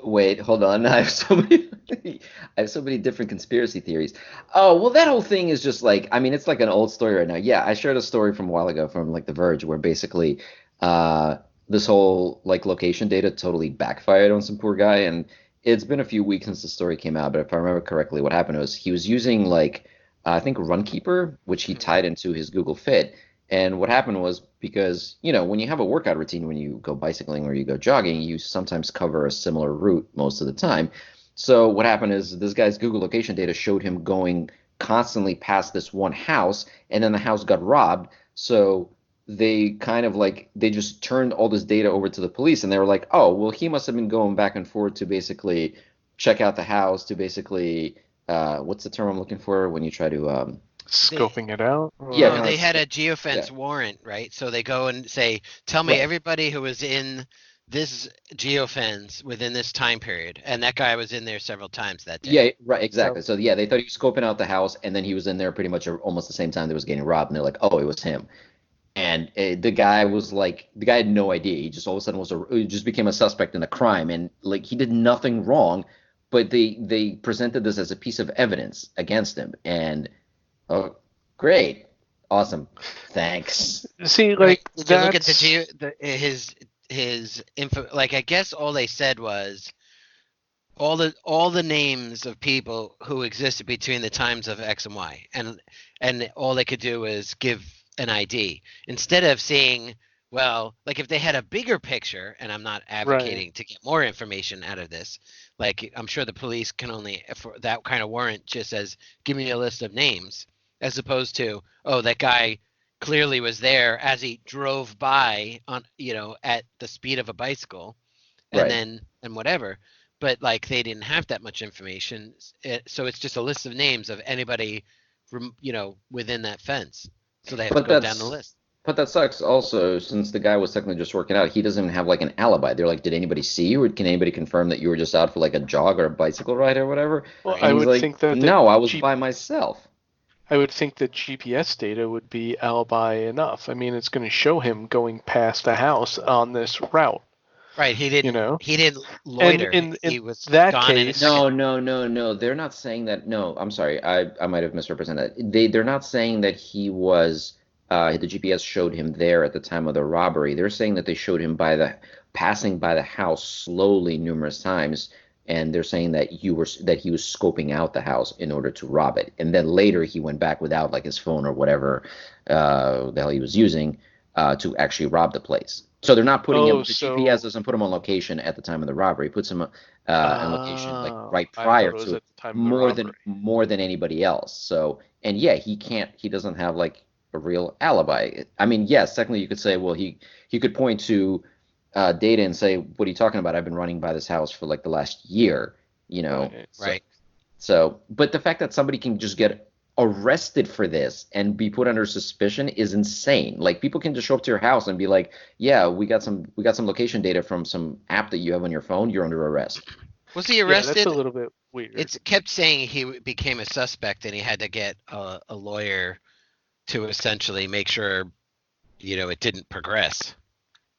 [SPEAKER 2] Wait, hold on. I have so many different conspiracy theories. Oh, well, that whole thing is just like, I mean, it's like an old story right now. Yeah, I shared a story from a while ago from like The Verge where basically this whole like location data totally backfired on some poor guy. And it's been a few weeks since the story came out, but if I remember correctly, what happened was he was using like I think Runkeeper, which he tied into his Google Fit. And what happened was because, when you have a workout routine, when you go bicycling or you go jogging, you sometimes cover a similar route most of the time. So what happened is this guy's Google location data showed him going constantly past this one house, and then the house got robbed. So they kind of like they just turned all this data over to the police, and they were like, oh, well, he must have been going back and forth to basically check out the house, to basically what's the term I'm looking for when you try to
[SPEAKER 3] Scoping it out?
[SPEAKER 2] Yeah,
[SPEAKER 1] No,
[SPEAKER 2] kinda
[SPEAKER 1] they
[SPEAKER 2] like
[SPEAKER 1] had a geofence
[SPEAKER 2] yeah.
[SPEAKER 1] warrant, right? So they go and say, tell me
[SPEAKER 2] Right.
[SPEAKER 1] everybody who was in this geofence within this time period. And that guy was in there several times that day.
[SPEAKER 2] Yeah, right, exactly. So yeah, they thought he was scoping out the house, and then he was in there pretty much almost the same time that was getting robbed, and they're like, "Oh, it was him." And the guy was like, the guy had no idea. He just all of a sudden he just became a suspect in a crime, and like he did nothing wrong, but they presented this as a piece of evidence against him, and oh, great, awesome, thanks.
[SPEAKER 3] See,
[SPEAKER 1] Right.
[SPEAKER 3] like,
[SPEAKER 1] Did you look at
[SPEAKER 3] that's.
[SPEAKER 1] his info? Like, I guess all they said was all the names of people who existed between the times of X and Y, and all they could do was give an ID instead of seeing, well, like if they had a bigger picture, and I'm not
[SPEAKER 3] Right.
[SPEAKER 1] advocating to get more information out of this, like I'm sure the police can only for that kind of warrant just says give me a list of names, as opposed to, oh, that guy clearly was there as he drove by on, at the speed of a bicycle, and
[SPEAKER 2] Right.
[SPEAKER 1] then and whatever. But like they didn't have that much information, so it's just a list of names of anybody from within that fence. So they have to
[SPEAKER 2] But
[SPEAKER 1] go down the
[SPEAKER 2] that's
[SPEAKER 1] list.
[SPEAKER 2] But that sucks also, since the guy was technically just working out, he doesn't even have like an alibi. They're like, did anybody see you, or can anybody confirm that you were just out for like a jog or a bicycle ride or whatever?
[SPEAKER 3] Well,
[SPEAKER 1] Right.
[SPEAKER 2] And
[SPEAKER 3] I
[SPEAKER 2] he's
[SPEAKER 3] would
[SPEAKER 2] like,
[SPEAKER 3] think that
[SPEAKER 2] no, I was by myself.
[SPEAKER 3] I would think that GPS data would be alibi enough. I mean, it's going to show him going past the house on this route,
[SPEAKER 1] Right. He
[SPEAKER 3] you
[SPEAKER 1] didn't.
[SPEAKER 3] know.
[SPEAKER 1] He didn't
[SPEAKER 3] And
[SPEAKER 1] loiter.
[SPEAKER 3] in
[SPEAKER 1] He was
[SPEAKER 3] that
[SPEAKER 1] gone in a
[SPEAKER 3] case,
[SPEAKER 1] second.
[SPEAKER 2] No. They're not saying that. No, I'm sorry. I might have misrepresented that. They're not saying that he was the GPS showed him there at the time of the robbery. They're saying that they showed him passing by the house slowly numerous times, and they're saying that he was scoping out the house in order to rob it. And then later he went back without like his phone or whatever the hell he was using to actually rob the place. So they're not putting him. The GPS doesn't put him on location at the time of the robbery. It puts him on location like right
[SPEAKER 3] I thought
[SPEAKER 2] prior
[SPEAKER 3] it was
[SPEAKER 2] to it,
[SPEAKER 3] at the time of the robbery.
[SPEAKER 2] more than anybody else. So, and yeah, he doesn't have like a real alibi. I mean, yes, technically you could say, well, he could point to data and say, what are you talking about? I've been running by this house for like the last year, you know.
[SPEAKER 3] Right.
[SPEAKER 1] Right.
[SPEAKER 2] So, but the fact that somebody can just get arrested for this and be put under suspicion is insane. Like people can just show up to your house and be like, "Yeah, we got some location data from some app that you have on your phone. You're under arrest."
[SPEAKER 1] Was he
[SPEAKER 3] Yeah,
[SPEAKER 1] arrested?
[SPEAKER 3] that's a little bit weird.
[SPEAKER 1] It's kept saying he became a suspect and he had to get a lawyer to essentially make sure, it didn't progress.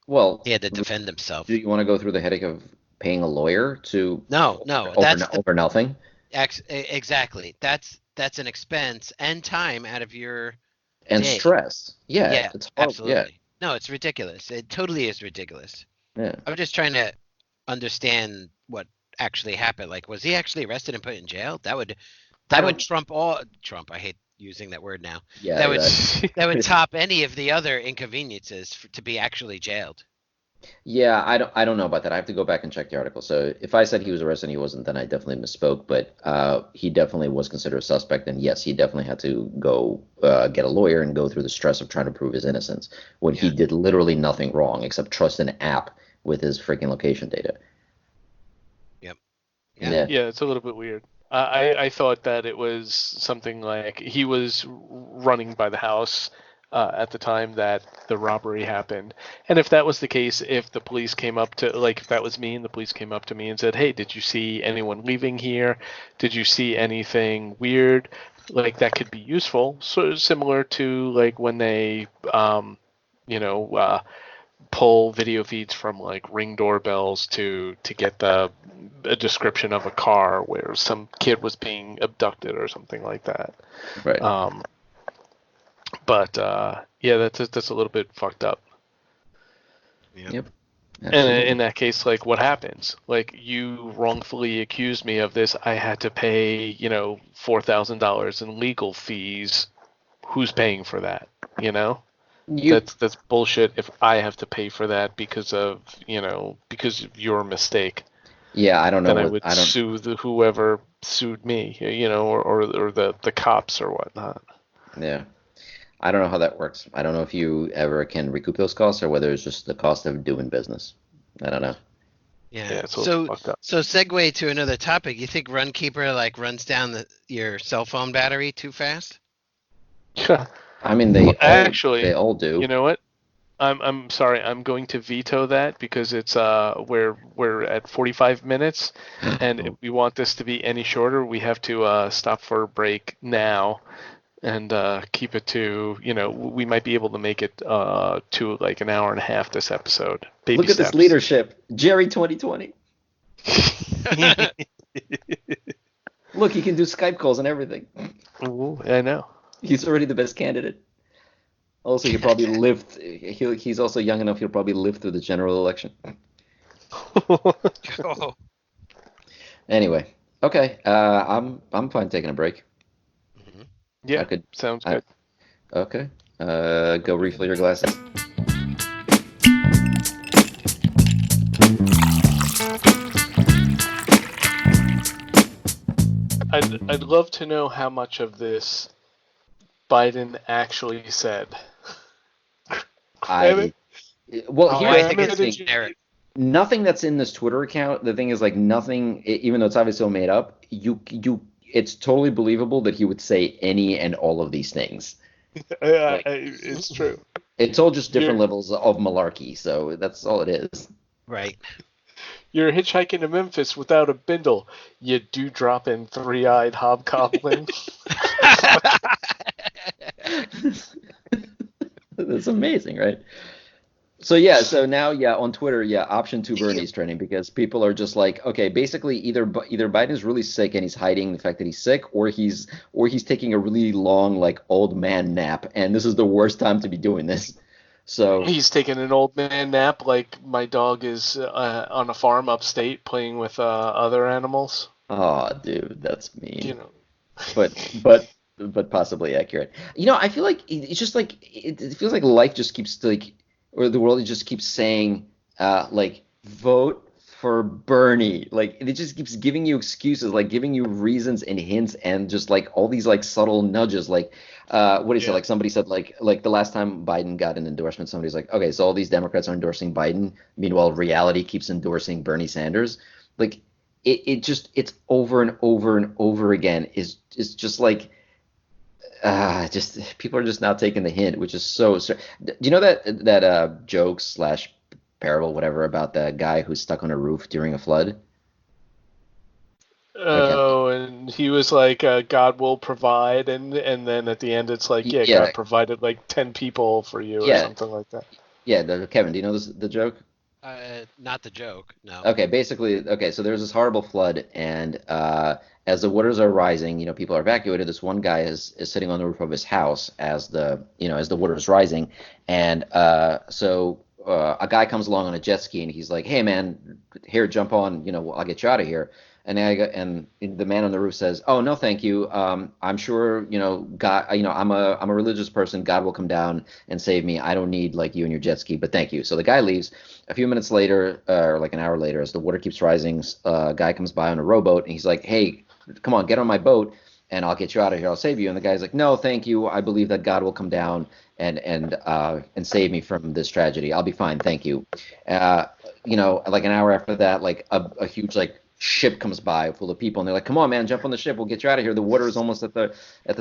[SPEAKER 2] Well,
[SPEAKER 1] He had to defend himself.
[SPEAKER 2] do you want to go through the headache of paying a lawyer to
[SPEAKER 1] No,
[SPEAKER 2] over nothing?
[SPEAKER 1] Exactly. That's an expense and time out of your
[SPEAKER 2] And
[SPEAKER 1] day.
[SPEAKER 2] stress. Yeah,
[SPEAKER 1] Yeah,
[SPEAKER 2] it's horrible.
[SPEAKER 1] absolutely.
[SPEAKER 2] Yeah.
[SPEAKER 1] No, it's ridiculous. It totally is ridiculous.
[SPEAKER 2] Yeah.
[SPEAKER 1] I'm just trying to understand what actually happened. Like, was he actually arrested and put in jail? That would trump all. Trump. I hate using that word now.
[SPEAKER 2] Yeah,
[SPEAKER 1] that would top any of the other inconveniences to be actually jailed.
[SPEAKER 2] Yeah, I don't know about that. I have to go back and check the article. So if I said he was arrested and he wasn't, then I definitely misspoke. But he definitely was considered a suspect, and yes, he definitely had to go get a lawyer and go through the stress of trying to prove his innocence when he did literally nothing wrong except trust an app with his freaking location data.
[SPEAKER 1] Yep.
[SPEAKER 3] Yeah, it's a little bit weird. I thought that it was something like he was running by the house at the time that the robbery happened. And if that was the case, if the police came up to, like, if that was me and the police came up to me and said, hey, did you see anyone leaving here? Did you see anything weird? Like, that could be useful. So similar to, like, when they, pull video feeds from like Ring doorbells to get a description of a car where some kid was being abducted or something like that.
[SPEAKER 2] Right.
[SPEAKER 3] But that's a little bit fucked up.
[SPEAKER 1] Yep.
[SPEAKER 3] And in that case, like, what happens? Like, you wrongfully accused me of this. I had to pay, $4,000 in legal fees. Who's paying for that? That's bullshit. If I have to pay for that because of your mistake.
[SPEAKER 2] Yeah, I don't know.
[SPEAKER 3] Then I would sue whoever sued me, or the cops or whatnot.
[SPEAKER 2] Yeah. I don't know how that works. I don't know if you ever can recoup those costs or whether it's just the cost of doing business. I don't know.
[SPEAKER 1] Yeah. So segue to another topic. You think Runkeeper like runs down your cell phone battery too fast?
[SPEAKER 2] I mean, they all do.
[SPEAKER 3] You know what? I'm sorry. I'm going to veto that because it's we're at 45 minutes, and if we want this to be any shorter, we have to stop for a break now, and keep it to we might be able to make it to like an hour and a half this episode. Baby
[SPEAKER 2] Look at
[SPEAKER 3] steps.
[SPEAKER 2] this leadership, Jerry 2020. Look, he can do Skype calls and everything.
[SPEAKER 3] Ooh, I know.
[SPEAKER 2] He's already the best candidate. Also, he'll probably live. He's also young enough. He'll probably live through the general election. Anyway, okay. I'm fine taking a break.
[SPEAKER 3] Mm-hmm. Yeah, sounds good.
[SPEAKER 2] Okay. Go refill your glasses.
[SPEAKER 3] I'd love to know how much of this Biden actually said.
[SPEAKER 2] I think
[SPEAKER 1] it's generic.
[SPEAKER 2] Nothing that's in this Twitter account. The thing is, like, nothing. Even though it's obviously all made up, it's totally believable that he would say any and all of these things.
[SPEAKER 3] It's true.
[SPEAKER 2] It's all just different
[SPEAKER 3] You're
[SPEAKER 2] levels of malarkey. So that's all it is.
[SPEAKER 1] Right.
[SPEAKER 3] you're hitchhiking to Memphis without a bindle. You do drop in three-eyed hobgoblin.
[SPEAKER 2] That's amazing, right? So yeah, so now yeah, on Twitter, yeah, option two Bernie's trending because people are just like, okay, basically either Biden's really sick and he's hiding the fact that he's sick, or he's taking a really long like old man nap, and this is the worst time to be doing this. So,
[SPEAKER 3] He's taking an old man nap like my dog is on a farm upstate playing with other animals.
[SPEAKER 2] oh, dude, that's
[SPEAKER 3] You
[SPEAKER 2] mean,
[SPEAKER 3] know.
[SPEAKER 2] but possibly accurate. I feel like it's just like it feels like life just keeps like, or the world just keeps saying, like vote for Bernie. Like it just keeps giving you excuses, like giving you reasons and hints, and just like all these like subtle nudges. Like, what do you say?
[SPEAKER 3] Yeah.
[SPEAKER 2] Like somebody said, like the last time Biden got an endorsement, somebody's like, okay, so all these Democrats are endorsing Biden. Meanwhile, reality keeps endorsing Bernie Sanders. Like it's over and over and over again is just like just people are just now taking the hint, which is so. Do you know that joke slash parable, whatever, about that guy who's stuck on a roof during a flood? Like,
[SPEAKER 3] Oh, and he was like, God will provide, and then at the end it's like, yeah,
[SPEAKER 2] yeah,
[SPEAKER 3] God provided like 10 people for you or
[SPEAKER 2] yeah,
[SPEAKER 3] something like that.
[SPEAKER 2] yeah. Kevin, do you know the joke?
[SPEAKER 1] Not the joke. No.
[SPEAKER 2] Okay, basically, okay, so there's this horrible flood, and as the waters are rising, people are evacuated. This one guy is sitting on the roof of his house as the water is rising, and a guy comes along on a jet ski, and he's like, "Hey, man, here, jump on, I'll get you out of here." And the man on the roof says, "Oh, no, thank you. I'm sure, God, I'm a religious person. God will come down and save me. I don't need like you and your jet ski, but thank you." So the guy leaves. A few minutes later, or like an hour later, as the water keeps rising, a guy comes by on a rowboat and he's like, "Hey, come on, get on my boat and I'll get you out of here. I'll save you." And the guy's like, "No, thank you. I believe that God will come down and save me from this tragedy. I'll be fine. Thank you." Uh, like an hour after that, like a huge like ship comes by full of people and they're like, "Come on, man, jump on the ship. We'll get you out of here. The water is almost at the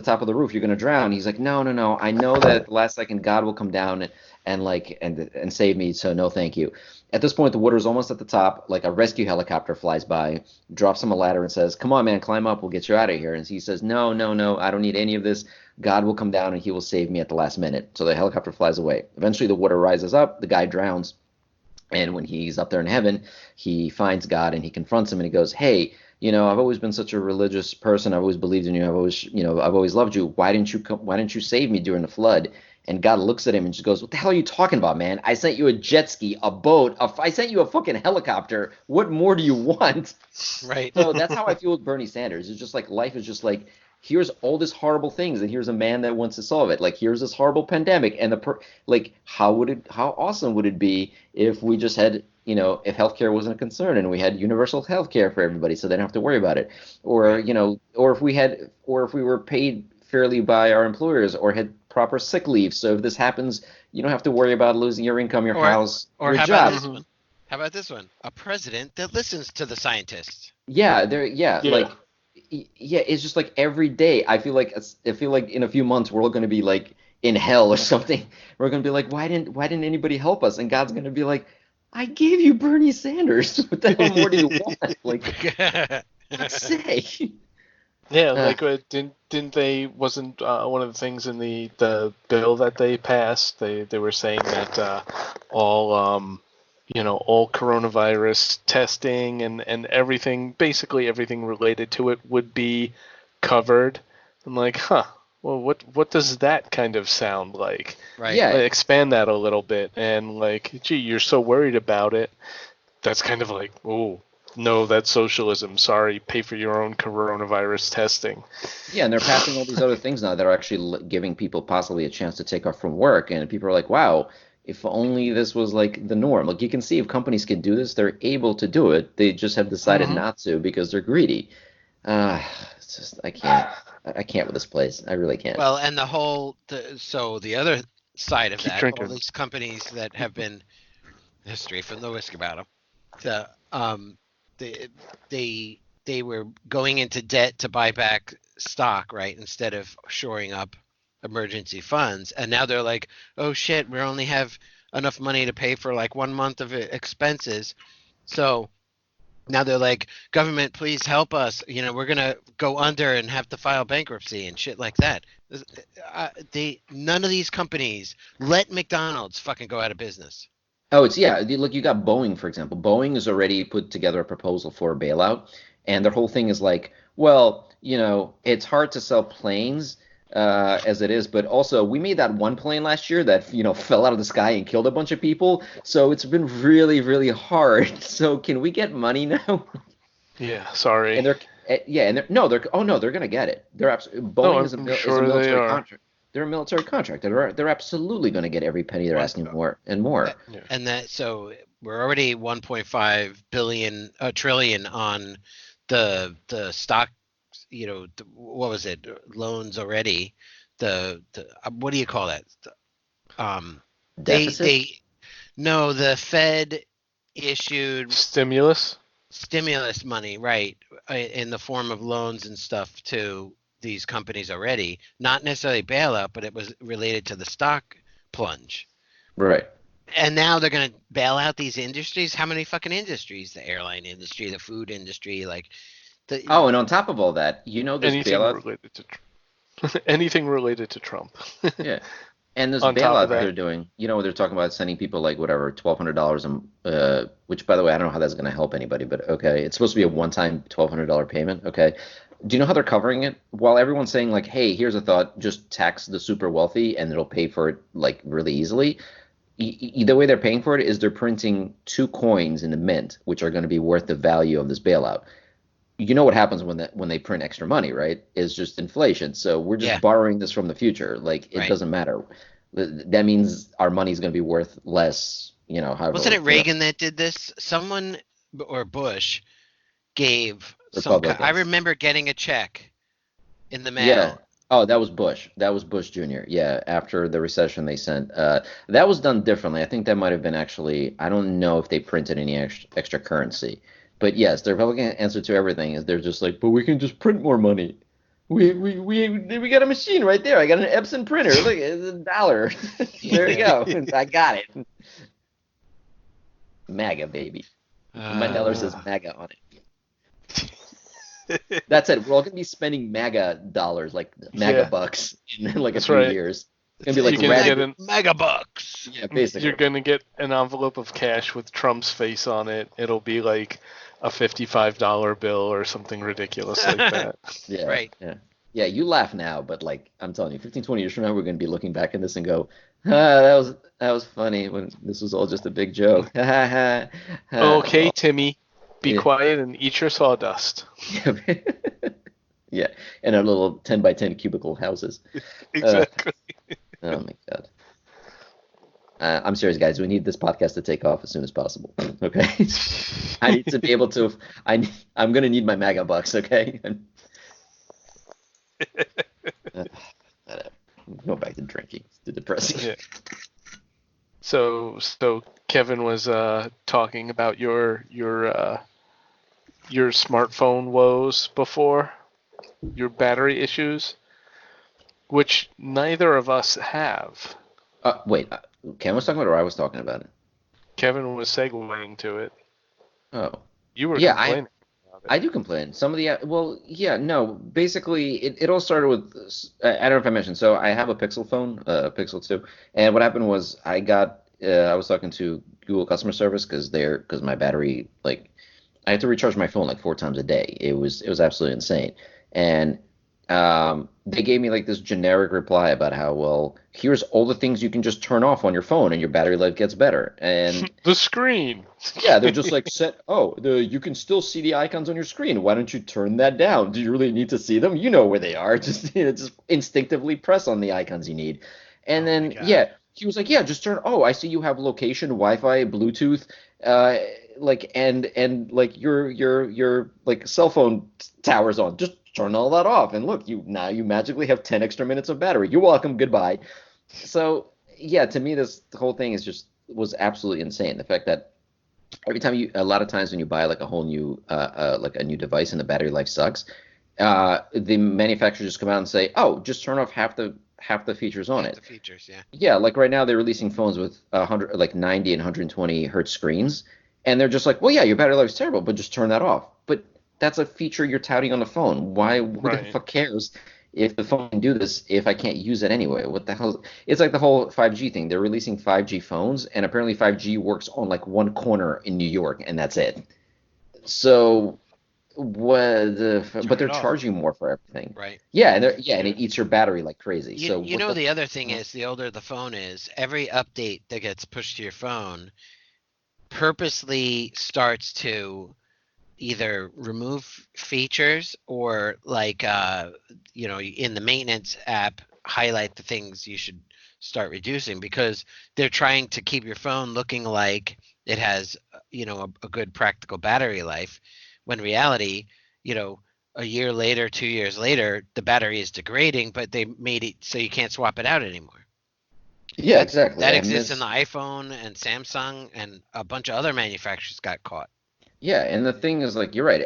[SPEAKER 2] top of the roof. You're gonna drown." He's like, "No, no, no. I know that at the last second God will come down and save me. So no, thank you." At this point, the water is almost at the top. Like a rescue helicopter flies by, drops him a ladder, and says, "Come on, man, climb up. We'll get you out of here." And he says, "No, no, no. I don't need any of this. God will come down and he will save me at the last minute." So the helicopter flies away. Eventually, the water rises up. The guy drowns. And when he's up there in heaven, he finds God and he confronts him and he goes, "Hey, I've always been such a religious person. I've always believed in you. I've always loved you. Why didn't you save me during the flood?" And God looks at him and just goes, "What the hell are you talking about, man? I sent you a jet ski, a boat, I sent you a fucking helicopter. What more do you want?"
[SPEAKER 1] Right.
[SPEAKER 2] So that's how I feel with Bernie Sanders. It's just like life is just like, here's all this horrible things, and here's a man that wants to solve it. Like here's this horrible pandemic, and like how awesome would it be if we just had, if healthcare wasn't a concern and we had universal healthcare for everybody, so they don't have to worry about it, or
[SPEAKER 1] Right.
[SPEAKER 2] or if we were paid fairly by our employers, or had proper sick leave, so if this happens, you don't have to worry about losing your income, your
[SPEAKER 1] Or
[SPEAKER 2] house,
[SPEAKER 1] or
[SPEAKER 2] your
[SPEAKER 1] how about
[SPEAKER 2] job.
[SPEAKER 1] this one? How about this one? A president that listens to the scientists.
[SPEAKER 2] Yeah,
[SPEAKER 3] Yeah.
[SPEAKER 2] like yeah, it's just like every day. I feel like in a few months we're all going to be like in hell or something. We're going to be like, why didn't anybody help us? And God's going to be like, "I gave you Bernie Sanders. What the hell more do you want? Like, for God's sake."
[SPEAKER 3] Yeah,
[SPEAKER 2] Uh,
[SPEAKER 3] like didn't they wasn't one of the things in the bill that they passed? They were saying that all all coronavirus testing and everything, basically everything related to it would be covered. I'm like, huh. Well, what does that kind of sound like?
[SPEAKER 1] Right.
[SPEAKER 2] yeah,
[SPEAKER 3] Like, expand that a little bit, and like, gee, you're so worried about it. That's kind of like, oh, no, that's socialism. Sorry, pay for your own coronavirus testing.
[SPEAKER 2] yeah, and they're passing all these other things now that are actually giving people possibly a chance to take off from work, and people are like, "Wow, if only this was like the norm." Like you can see if companies can do this, they're able to do it. They just have decided
[SPEAKER 3] Mm-hmm.
[SPEAKER 2] not to because they're greedy. Uh, it's just I can't. I can't with this place. I really can't.
[SPEAKER 1] Well, and so the other side of
[SPEAKER 3] Keep
[SPEAKER 1] that, all
[SPEAKER 3] drinking.
[SPEAKER 1] these companies that have been history from the whisk about them, the they they were going into debt to buy back stock, right, instead of shoring up emergency funds, and now they're like, oh shit, we only have enough money to pay for like 1 month of expenses. So now they're like, government, please help us. We're gonna go under and have to file bankruptcy and shit like that. None of these companies let McDonald's fucking go out of business.
[SPEAKER 2] Oh, look, you got Boeing, for example. Boeing has already put together a proposal for a bailout, and their whole thing is like, well, it's hard to sell planes as it is, but also we made that one plane last year that, fell out of the sky and killed a bunch of people. So it's been really, really hard. So can we get money now?
[SPEAKER 3] Yeah, sorry.
[SPEAKER 2] And they're gonna get it. They're absolutely
[SPEAKER 3] No,
[SPEAKER 2] Boeing
[SPEAKER 3] I'm
[SPEAKER 2] is
[SPEAKER 3] sure
[SPEAKER 2] a
[SPEAKER 3] they
[SPEAKER 2] military
[SPEAKER 3] are.
[SPEAKER 2] contract. They're a military contract. They're absolutely gonna get every penny they're asking for and more.
[SPEAKER 3] Yeah.
[SPEAKER 1] And that so we're already 1.5 billion trillion on the stock, what was it, loans already. The what do you call that? Um, they
[SPEAKER 2] Deficit?
[SPEAKER 1] they no, the Fed issued
[SPEAKER 3] Stimulus?
[SPEAKER 1] stimulus money, right, in the form of loans and stuff to these companies already. Not necessarily bailout, but it was related to the stock plunge.
[SPEAKER 2] Right.
[SPEAKER 1] And now they're going to bail out these industries. How many fucking industries? The airline industry, the food industry, like
[SPEAKER 2] Oh,
[SPEAKER 1] the
[SPEAKER 2] and on top of all that, this
[SPEAKER 3] Anything
[SPEAKER 2] bailout,
[SPEAKER 3] related to anything related to Trump.
[SPEAKER 2] yeah, and this
[SPEAKER 3] On top of
[SPEAKER 2] bailout that
[SPEAKER 3] that,
[SPEAKER 2] they're doing, they're talking about sending people like whatever, $1,200, which by the way, I don't know how that's going to help anybody, but okay, it's supposed to be a one-time $1,200 payment. Okay, do you know how they're covering it? While everyone's saying like, hey, here's a thought, just tax the super wealthy and it'll pay for it like really easily. The way they're paying for it is they're printing two coins in the mint, which are going to be worth the value of this bailout. You know what happens when they print extra money, right? Is just inflation. So we're just
[SPEAKER 1] yeah,
[SPEAKER 2] borrowing this from the future. Like it
[SPEAKER 1] right.
[SPEAKER 2] doesn't matter. That means our money's going to be worth less.
[SPEAKER 1] Wasn't
[SPEAKER 2] However,
[SPEAKER 1] it Reagan that did this? Someone or Bush gave I
[SPEAKER 2] Republicans.
[SPEAKER 1] remember getting a check in the
[SPEAKER 2] Yeah.
[SPEAKER 1] mail.
[SPEAKER 2] Oh, that was Bush. That was Bush Jr. Yeah, after the recession they sent. That was done differently. I think that might have been actually. I don't know if they printed any extra currency, but yes, the Republican answer to everything is they're just like, but we can just print more money. We got a machine right there. I got an Epson printer. Look, it's $1. There you
[SPEAKER 1] Yeah.
[SPEAKER 2] go. I got it. MAGA baby. My dollar says
[SPEAKER 1] Uh,
[SPEAKER 2] MAGA on it. That's it. We're all gonna be spending MAGA dollars, like MAGA
[SPEAKER 3] yeah,
[SPEAKER 2] bucks, in like a
[SPEAKER 3] that's
[SPEAKER 2] few
[SPEAKER 3] right.
[SPEAKER 2] years. It's gonna be like
[SPEAKER 3] You're gonna get
[SPEAKER 2] red.
[SPEAKER 1] megabucks.
[SPEAKER 2] Yeah, basically.
[SPEAKER 3] You're gonna get an envelope of cash with Trump's face on it. It'll be like a $55 bill or something ridiculous like that.
[SPEAKER 2] Yeah,
[SPEAKER 1] Right.
[SPEAKER 2] yeah, yeah. You laugh now, but like I'm telling you, 15, 20 years from now, we're gonna be looking back at this and go, ah, that was funny when this was all just a big joke. Ha ha ha.
[SPEAKER 3] Okay,
[SPEAKER 2] Well,
[SPEAKER 3] Timmy, be
[SPEAKER 2] yeah.
[SPEAKER 3] quiet and eat your sawdust.
[SPEAKER 2] Yeah, in our little 10 by 10 cubicle houses. Uh,
[SPEAKER 3] Exactly.
[SPEAKER 2] oh my God. I'm serious, guys. We need this podcast to take off as soon as possible. Okay. I need to be able to. I'm gonna need my MAGA bucks. Okay. Whatever. Go back to drinking. It's too depressing.
[SPEAKER 3] Yeah. So Kevin was talking about your smartphone woes before, your battery issues, which neither of us have.
[SPEAKER 2] Wait. Ken was talking about, it, or I was talking about it.
[SPEAKER 3] Kevin was segueing to it.
[SPEAKER 2] Oh.
[SPEAKER 3] You were
[SPEAKER 2] Yeah.
[SPEAKER 3] complaining about
[SPEAKER 2] I
[SPEAKER 3] it.
[SPEAKER 2] do complain. Some of the well, yeah, no. Basically, it all started with I don't know if I mentioned. So I have a Pixel phone, Pixel 2, and what happened was I was talking to Google customer service because my battery like I had to recharge my phone like 4 times a day. It was absolutely insane, and they gave me like this generic reply about how well here's all the things you can just turn off on your phone and your battery life gets better. And
[SPEAKER 3] The screen.
[SPEAKER 2] yeah, they're just like you can still see the icons on your screen. Why don't you turn that down? Do you really need to see them? You know where they are. Just instinctively press on the icons you need. And
[SPEAKER 1] Oh my
[SPEAKER 2] then
[SPEAKER 1] god.
[SPEAKER 2] yeah, he was like, yeah, just turn. Oh, I see you have location, Wi-Fi, Bluetooth, uh, like and like your like cell phone towers on. Just turn all that off, and look, you magically have 10 extra minutes of battery. You're welcome. Goodbye. So yeah, to me, this the whole thing was absolutely insane. The fact that every time a lot of times when you buy like a whole new like a new device and the battery life sucks, the manufacturers just come out and say, oh, just turn off half the features on
[SPEAKER 1] Half
[SPEAKER 2] it.
[SPEAKER 1] the features, yeah.
[SPEAKER 2] Yeah, like right now they're releasing phones with 100, like 90 and 120 hertz screens, and they're just like, well, yeah, your battery life is terrible, but just turn that off. But that's a feature you're touting on the phone. Why? Who the
[SPEAKER 3] Right.
[SPEAKER 2] fuck cares if the phone can do this if I can't use it anyway? What the hell? It's like the whole 5G thing. They're releasing 5G phones, and apparently 5G works on like one corner in New York, and that's it. So but
[SPEAKER 1] Turn it
[SPEAKER 2] they're
[SPEAKER 1] off,
[SPEAKER 2] charging more for everything.
[SPEAKER 1] right?
[SPEAKER 2] Yeah, and
[SPEAKER 3] Yeah.
[SPEAKER 2] it eats your battery like crazy.
[SPEAKER 1] You
[SPEAKER 2] So
[SPEAKER 1] you
[SPEAKER 2] what
[SPEAKER 1] know
[SPEAKER 2] the
[SPEAKER 1] the other thing is the older the phone is, every update that gets pushed to your phone purposely starts to either remove features or like in the maintenance app highlight the things you should start reducing because they're trying to keep your phone looking like it has a good practical battery life when in reality you know a year later 2 years later the battery is degrading but they made it so you can't swap it out anymore.
[SPEAKER 2] Yeah,
[SPEAKER 1] that
[SPEAKER 2] exactly.
[SPEAKER 1] that
[SPEAKER 2] And
[SPEAKER 1] exists in
[SPEAKER 2] this
[SPEAKER 1] the iPhone, and Samsung and a bunch of other manufacturers got caught.
[SPEAKER 2] Yeah, and the thing is, like, you're right.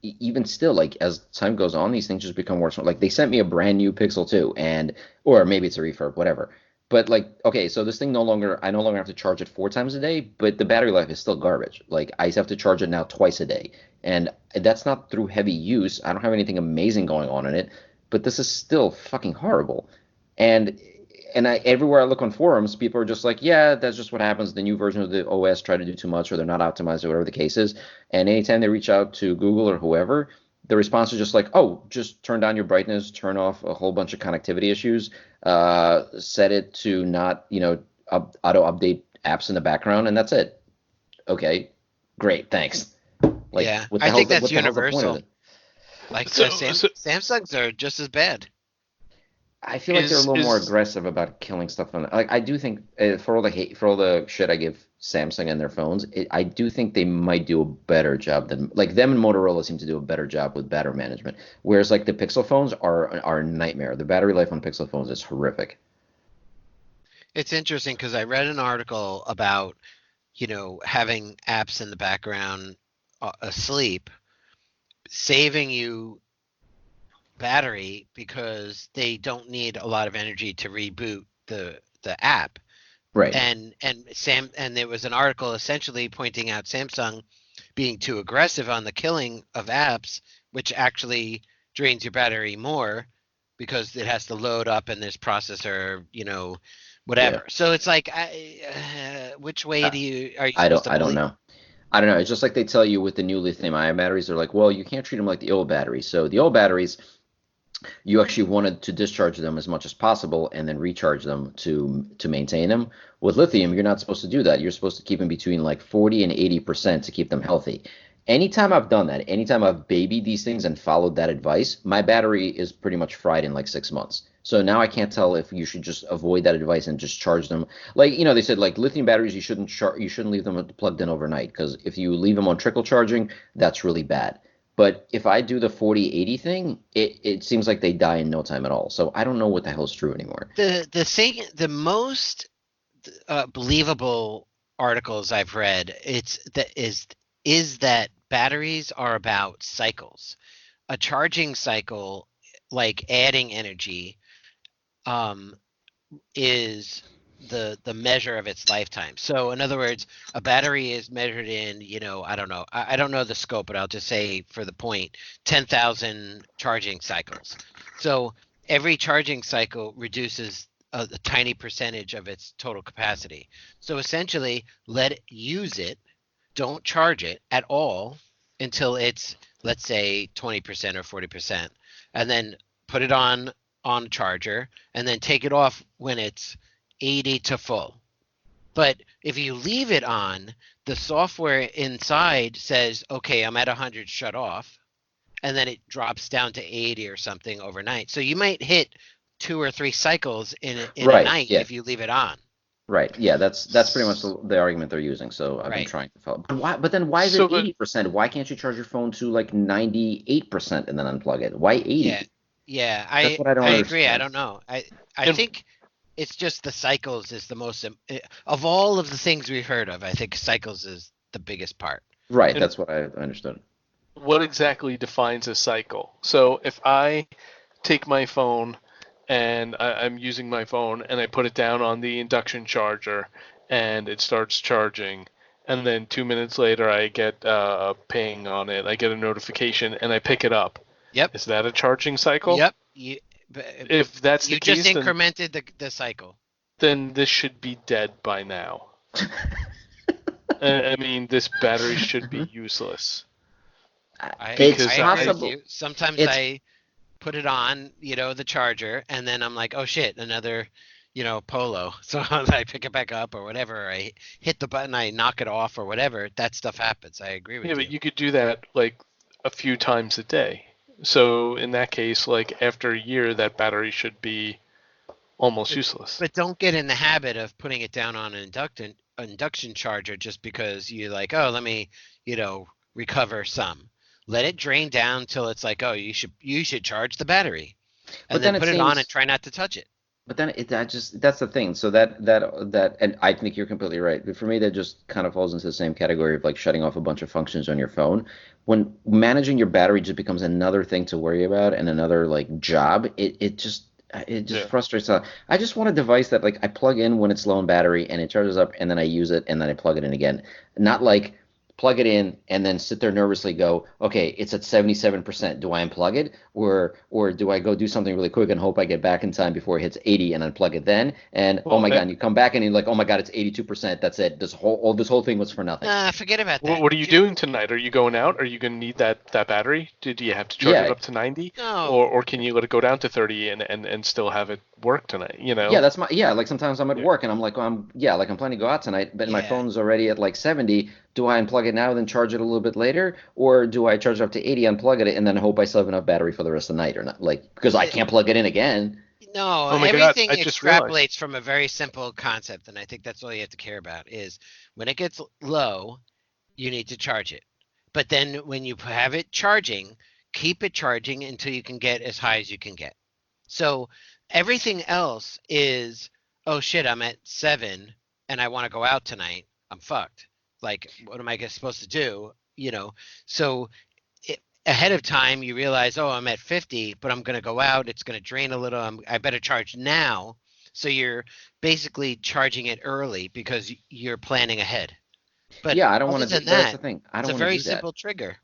[SPEAKER 2] Even still, like, as time goes on, these things just become worse. Like, they sent me a brand new Pixel 2, and or maybe it's a refurb, whatever. But like, okay, so this thing I no longer have to charge it 4 times a day, but the battery life is still garbage. Like, I have to charge it now twice a day, and that's not through heavy use. I don't have anything amazing going on in it, but this is still fucking horrible. And everywhere I look on forums, people are just like, yeah, that's just what happens. The new version of the OS try to do too much, or they're not optimized, or whatever the case is. And anytime they reach out to Google or whoever, the response is just like, oh, just turn down your brightness, turn off a whole bunch of connectivity issues, set it to not, auto update apps in the background, and that's it. Okay, great, thanks. Like,
[SPEAKER 1] Yeah, I think that's
[SPEAKER 2] what the hell's the point of
[SPEAKER 1] universal.
[SPEAKER 2] it?
[SPEAKER 1] Like
[SPEAKER 3] So, so
[SPEAKER 1] Samsungs are just as bad.
[SPEAKER 2] I feel like they're a
[SPEAKER 3] is
[SPEAKER 2] little more
[SPEAKER 3] is
[SPEAKER 2] aggressive about killing stuff on. Like I do think for all the hate, for all the shit I give Samsung and their phones, I do think they might do a better job than like them and Motorola seem to do a better job with battery management. Whereas like the Pixel phones are a nightmare. The battery life on Pixel phones is horrific.
[SPEAKER 1] It's interesting because I read an article about, having apps in the background asleep, saving you battery because they don't need a lot of energy to reboot the app.
[SPEAKER 2] Right.
[SPEAKER 1] And there was an article essentially pointing out Samsung being too aggressive on the killing of apps, which actually drains your battery more because it has to load up in this processor,
[SPEAKER 2] Yeah.
[SPEAKER 1] whatever. So it's like, which way
[SPEAKER 2] I,
[SPEAKER 1] are you supposed to
[SPEAKER 2] I don't
[SPEAKER 1] believe?
[SPEAKER 2] know. I don't know. It's just like they tell you with the new lithium-ion batteries. They're like, well, you can't treat them like the old batteries. So the old batteries, you actually wanted to discharge them as much as possible and then recharge them to maintain them. With lithium, you're not supposed to do that. You're supposed to keep them between like 40 and 80% to keep them healthy. Anytime I've done that, anytime I've babied these things and followed that advice, my battery is pretty much fried in like 6 months. So now I can't tell if you should just avoid that advice and just charge them. Like, they said like lithium batteries, you shouldn't leave them plugged in overnight because if you leave them on trickle charging, that's really bad. But if I do the 40-80 thing, it seems like they die in no time at all. So I don't know what the hell is true anymore.
[SPEAKER 1] The most believable articles I've read is that batteries are about cycles. A charging cycle, like adding energy, um, is the measure of its lifetime. So in other words, a battery is measured in, I don't know. I don't know the scope, but I'll just say for the point, 10,000 charging cycles. So every charging cycle reduces a tiny percentage of its total capacity. So essentially, let it use it, don't charge it at all until it's, let's say, 20% or 40%, and then put it on charger and then take it off when it's 80 to full. But if you leave it on, the software inside says, okay, I'm at 100, shut off, and then it drops down to 80 or something overnight. So you might hit 2 or 3 cycles in a
[SPEAKER 2] Right.
[SPEAKER 1] night
[SPEAKER 2] Yeah.
[SPEAKER 1] if you leave it on.
[SPEAKER 2] Right. Yeah. That's pretty much the argument they're using. So I've been
[SPEAKER 1] Right.
[SPEAKER 2] trying to follow. But why? But then why is it
[SPEAKER 3] so the
[SPEAKER 2] 80%? Why can't you charge your phone to like 98% and then unplug it? Why
[SPEAKER 1] Yeah.
[SPEAKER 2] 80?
[SPEAKER 1] Yeah,
[SPEAKER 2] That's
[SPEAKER 1] I
[SPEAKER 2] what I don't
[SPEAKER 1] I agree. I
[SPEAKER 2] understand.
[SPEAKER 1] don't know. I
[SPEAKER 3] and
[SPEAKER 1] think it's just the cycles is the most of all of the things we've heard of. I think cycles is the biggest part.
[SPEAKER 2] Right.
[SPEAKER 3] and
[SPEAKER 2] That's what I understood.
[SPEAKER 3] what exactly defines a cycle? So if I take my phone and I'm using my phone, and I put it down on the induction charger, and it starts charging. And then 2 minutes later, I get a ping on it. I get a notification, and I pick it up.
[SPEAKER 1] Yep.
[SPEAKER 3] Is that a charging cycle?
[SPEAKER 1] Yep.
[SPEAKER 3] If that's the
[SPEAKER 1] You just
[SPEAKER 3] case,
[SPEAKER 1] incremented the cycle.
[SPEAKER 3] then this should be dead by now. I mean, this battery should be useless.
[SPEAKER 2] It's
[SPEAKER 1] I agree
[SPEAKER 2] possible.
[SPEAKER 1] with you. Sometimes
[SPEAKER 2] It's
[SPEAKER 1] I put it on, the charger, and then I'm like, oh shit, another, Polo. So I pick it back up or whatever. I hit the button, I knock it off or whatever. That stuff happens. I agree with
[SPEAKER 3] Yeah,
[SPEAKER 1] you.
[SPEAKER 3] but you could do that like a few times a day. So in that case, like after a year, that battery should be almost useless.
[SPEAKER 1] But don't get in the habit of putting it down on an induction charger just because you're like, oh, let me, recover some. Let it drain down till it's like, oh, you should charge the battery, and
[SPEAKER 2] But
[SPEAKER 1] then
[SPEAKER 2] then it
[SPEAKER 1] put it on
[SPEAKER 2] seems.
[SPEAKER 1] and try not to touch it.
[SPEAKER 2] But then that's the thing. So and I think you're completely right. But for me, that just kind of falls into the same category of like shutting off a bunch of functions on your phone. When managing your battery just becomes another thing to worry about and another like job, it just
[SPEAKER 3] Yeah.
[SPEAKER 2] frustrates. I just want a device that like I plug in when it's low on battery and it charges up and then I use it and then I plug it in again. Not like plug it in and then sit there nervously go, okay, it's at 77%. Do I unplug it or do I go do something really quick and hope I get back in time before it hits 80 and unplug it then? And oh
[SPEAKER 3] Well,
[SPEAKER 2] my God, and you come back and you're like, oh my God, it's 82%. That's it. This whole thing was for nothing.
[SPEAKER 1] Nah, forget about that.
[SPEAKER 3] what are you doing tonight? Are you going out? Are you going to need that battery? Do you have to charge
[SPEAKER 2] Yeah.
[SPEAKER 3] it up to 90?
[SPEAKER 1] No.
[SPEAKER 3] Or can you let it go down to 30 and still have it work tonight?
[SPEAKER 2] Yeah, like sometimes I'm at
[SPEAKER 3] Yeah.
[SPEAKER 2] work and I'm like, I'm planning to go out tonight, but my
[SPEAKER 1] Yeah.
[SPEAKER 2] phone's already at like 70. Do I unplug it now, then charge it a little bit later, or do I charge it up to 80, unplug it, and then hope I still have enough battery for the rest of the night, or not? Like because I can't plug it in again.
[SPEAKER 1] No,
[SPEAKER 3] Oh my God,
[SPEAKER 1] everything
[SPEAKER 3] I just realized.
[SPEAKER 1] extrapolates from a very simple concept, and I think that's all you have to care about is when it gets low, you need to charge it. But then when you have it charging, keep it charging until you can get as high as you can get. So everything else is, oh shit, I'm at 7 and I want to go out tonight. I'm fucked. Like, what am I supposed to do? So ahead of time you realize, oh, I'm at 50, but I'm going to go out. It's going to drain a little. I better charge now. So you're basically charging it early because you're planning ahead. But
[SPEAKER 2] Yeah, I don't want
[SPEAKER 1] other
[SPEAKER 2] to
[SPEAKER 1] than
[SPEAKER 2] do. That's
[SPEAKER 1] that,
[SPEAKER 2] the thing. I
[SPEAKER 1] it's
[SPEAKER 2] don't
[SPEAKER 1] a
[SPEAKER 2] want to
[SPEAKER 1] very
[SPEAKER 2] do that.
[SPEAKER 1] simple trigger.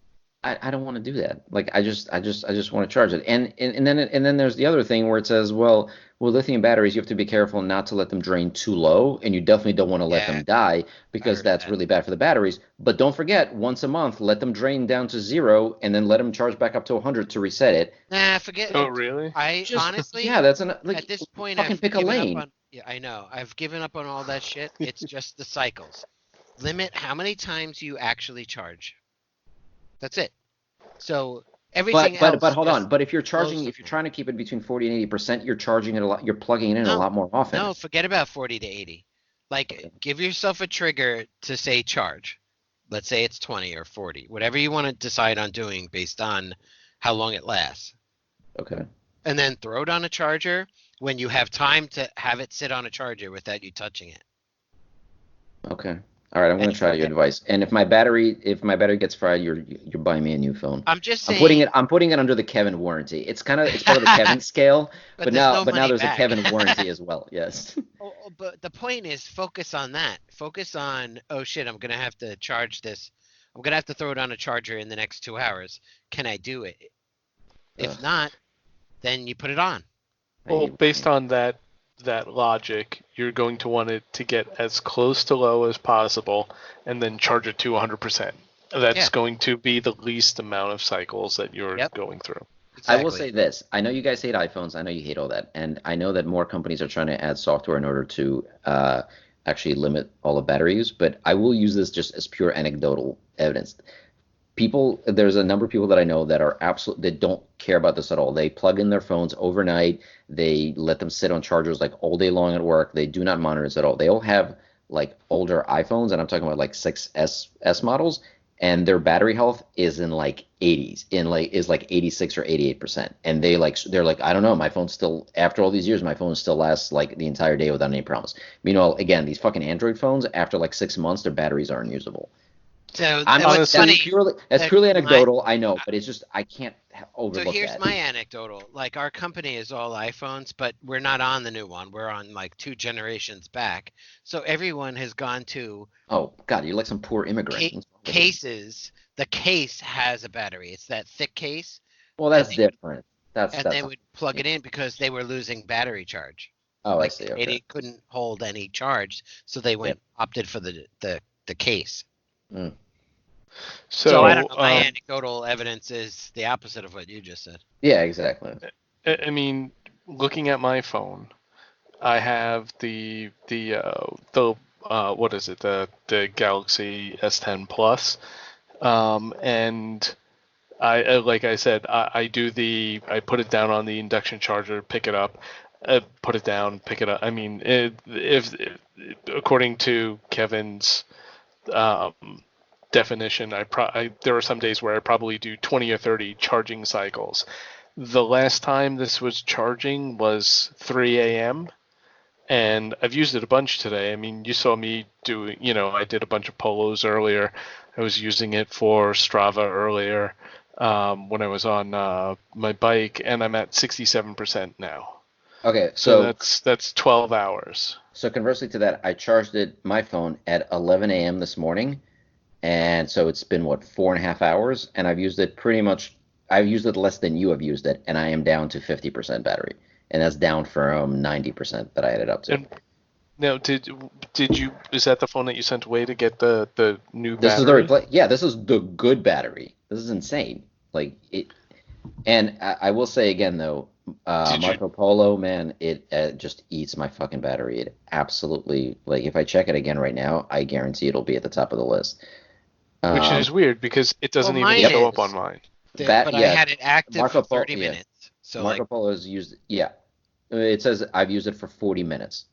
[SPEAKER 2] I don't want to do that. Like I just want to charge it. And then there's the other thing where it says, well, with lithium batteries, you have to be careful not to let them drain too low, and you definitely don't want to let
[SPEAKER 1] Yeah,
[SPEAKER 2] them die
[SPEAKER 1] I
[SPEAKER 2] because
[SPEAKER 1] heard
[SPEAKER 2] that's
[SPEAKER 1] that.
[SPEAKER 2] really bad for the batteries. But don't forget, once a month, let them drain down to 0, and then let them charge back up to 100 to reset it.
[SPEAKER 1] Nah, forget.
[SPEAKER 3] Oh, really?
[SPEAKER 1] I
[SPEAKER 2] Just yeah,
[SPEAKER 1] honestly,
[SPEAKER 2] that's
[SPEAKER 1] at
[SPEAKER 2] like
[SPEAKER 1] this point,
[SPEAKER 2] fucking
[SPEAKER 1] I've
[SPEAKER 2] pick a
[SPEAKER 1] given up
[SPEAKER 2] lane.
[SPEAKER 1] on. Yeah, I know. I've given up on all that shit. It's just the cycles. Limit how many times you actually charge. That's it. So everything
[SPEAKER 2] But
[SPEAKER 1] else
[SPEAKER 2] hold on.
[SPEAKER 1] just
[SPEAKER 2] But if you're
[SPEAKER 1] flows
[SPEAKER 2] charging, if you're
[SPEAKER 1] simple.
[SPEAKER 2] trying to keep it between 40 and 80%, you're charging it a lot. You're plugging it in a
[SPEAKER 1] No,
[SPEAKER 2] lot more often.
[SPEAKER 1] no, forget about 40 to 80.
[SPEAKER 2] Okay.
[SPEAKER 1] Like, give yourself a trigger to say charge. Let's say it's 20 or 40, whatever you want to decide on doing based on how long it lasts.
[SPEAKER 2] Okay.
[SPEAKER 1] And then throw it on a charger when you have time to have it sit on a charger without you touching it.
[SPEAKER 2] Okay. All right. I'm going
[SPEAKER 1] And
[SPEAKER 2] to try your advice. And if my battery gets fried, you're buying me a new phone.
[SPEAKER 1] I'm just
[SPEAKER 2] I'm putting it
[SPEAKER 1] saying,
[SPEAKER 2] I'm putting it under the Kevin warranty. It's part of the Kevin scale,
[SPEAKER 1] but
[SPEAKER 2] but
[SPEAKER 1] there's
[SPEAKER 2] now
[SPEAKER 1] no
[SPEAKER 2] but now
[SPEAKER 1] money
[SPEAKER 2] there's a
[SPEAKER 1] back.
[SPEAKER 2] Kevin warranty as well. Yes.
[SPEAKER 1] But the point is, focus on that. Focus on, oh shit, I'm gonna have to charge this. I'm gonna have to throw it on a charger in the next 2 hours. Can I do it? If
[SPEAKER 2] Ugh,
[SPEAKER 1] not, then you put it on.
[SPEAKER 2] I
[SPEAKER 3] Well,
[SPEAKER 2] hate
[SPEAKER 3] based on that logic, you're going to want it to get as close to low as possible and then charge it to 100%. That's
[SPEAKER 1] Yeah.
[SPEAKER 3] going to be the least amount of cycles that you're
[SPEAKER 1] Yep.
[SPEAKER 3] going through.
[SPEAKER 2] I will
[SPEAKER 1] Exactly.
[SPEAKER 2] say this. I know you guys hate iPhones. I know you hate all that. And I know that more companies are trying to add software in order to actually limit all the battery use, but I will use this just as pure anecdotal evidence. There's a number of people that I know that are that don't care about this at all. They plug in their phones overnight. They let them sit on chargers like all day long at work. They do not monitor this at all. They all have like older iPhones, and I'm talking about like 6S models, and their battery health is in like 80s, is like 86 or 88%. And they're like, I don't know, my phone still, after all these years, my phone still lasts like the entire day without any problems. Meanwhile, again, these fucking Android phones, after like 6 months, their batteries are unusable.
[SPEAKER 1] So
[SPEAKER 2] I'm
[SPEAKER 1] what's
[SPEAKER 3] honestly-
[SPEAKER 1] funny?
[SPEAKER 2] that's purely
[SPEAKER 1] my
[SPEAKER 2] anecdotal, I know, but it's just I can't
[SPEAKER 1] So
[SPEAKER 2] overlook
[SPEAKER 1] here's
[SPEAKER 2] that.
[SPEAKER 1] my anecdotal. Like our company is all iPhones, but we're not on the new one. We're on like 2 generations back. So everyone has gone to
[SPEAKER 2] Oh God, you're like some poor immigrant. What's wrong with you?
[SPEAKER 1] cases. The case has a battery. It's that thick case,
[SPEAKER 2] Well,
[SPEAKER 1] and
[SPEAKER 2] that's different. That's
[SPEAKER 1] they would plug
[SPEAKER 2] yeah.
[SPEAKER 1] it in because they were losing battery charge.
[SPEAKER 2] Oh, I
[SPEAKER 1] Like
[SPEAKER 2] see. Okay.
[SPEAKER 1] it couldn't hold any charge, so they
[SPEAKER 2] Yep.
[SPEAKER 1] went opted for the case.
[SPEAKER 2] Mm.
[SPEAKER 1] So I
[SPEAKER 2] Okay.
[SPEAKER 1] don't
[SPEAKER 3] So,
[SPEAKER 1] know. My anecdotal evidence is the opposite of what you just said.
[SPEAKER 2] Yeah, exactly.
[SPEAKER 3] I mean, looking at my phone, I have the what is it, the Galaxy S10 Plus, and like I said, I put it down on the induction charger, pick it up, put it down, pick it up. I mean, if according to Kevin's um, definition, there are some days where I probably do 20 or 30 charging cycles. The last time this was charging was 3 a.m. and I've used it a bunch today. I mean, you saw me doing, I did a bunch of polos earlier. I was using it for Strava earlier when I was on my bike, and I'm at 67% now.
[SPEAKER 2] Okay,
[SPEAKER 3] So
[SPEAKER 2] so
[SPEAKER 3] that's 12 hours.
[SPEAKER 2] so conversely to that, I charged my phone at 11 a.m. this morning, and so it's been what 4.5 hours, and I've used it pretty much. I've used it less than you have used it, and I am down to 50% battery, and that's down from 90% that I had it up to.
[SPEAKER 3] And now, did you? Is that the phone that you sent away to get the new
[SPEAKER 2] This is the
[SPEAKER 3] battery?
[SPEAKER 2] replay. Yeah, this is the good battery. This is insane. Like it, and I will say again though,
[SPEAKER 3] Did you?
[SPEAKER 2] Marco Polo, man, it just eats my fucking battery. It absolutely like if I check it again right now, I guarantee it'll be at the top of the list.
[SPEAKER 3] Which
[SPEAKER 2] Um,
[SPEAKER 3] is weird because it
[SPEAKER 1] Well,
[SPEAKER 3] doesn't even
[SPEAKER 1] mine
[SPEAKER 3] show
[SPEAKER 2] yep,
[SPEAKER 3] up on
[SPEAKER 1] is,
[SPEAKER 3] mine.
[SPEAKER 1] but I
[SPEAKER 2] yeah,
[SPEAKER 1] had it active for
[SPEAKER 2] Marco Polo,
[SPEAKER 1] 30
[SPEAKER 2] yeah,
[SPEAKER 1] minutes. So
[SPEAKER 2] Marco
[SPEAKER 1] like,
[SPEAKER 2] Polo is used. Yeah, it says I've used it for 40 minutes.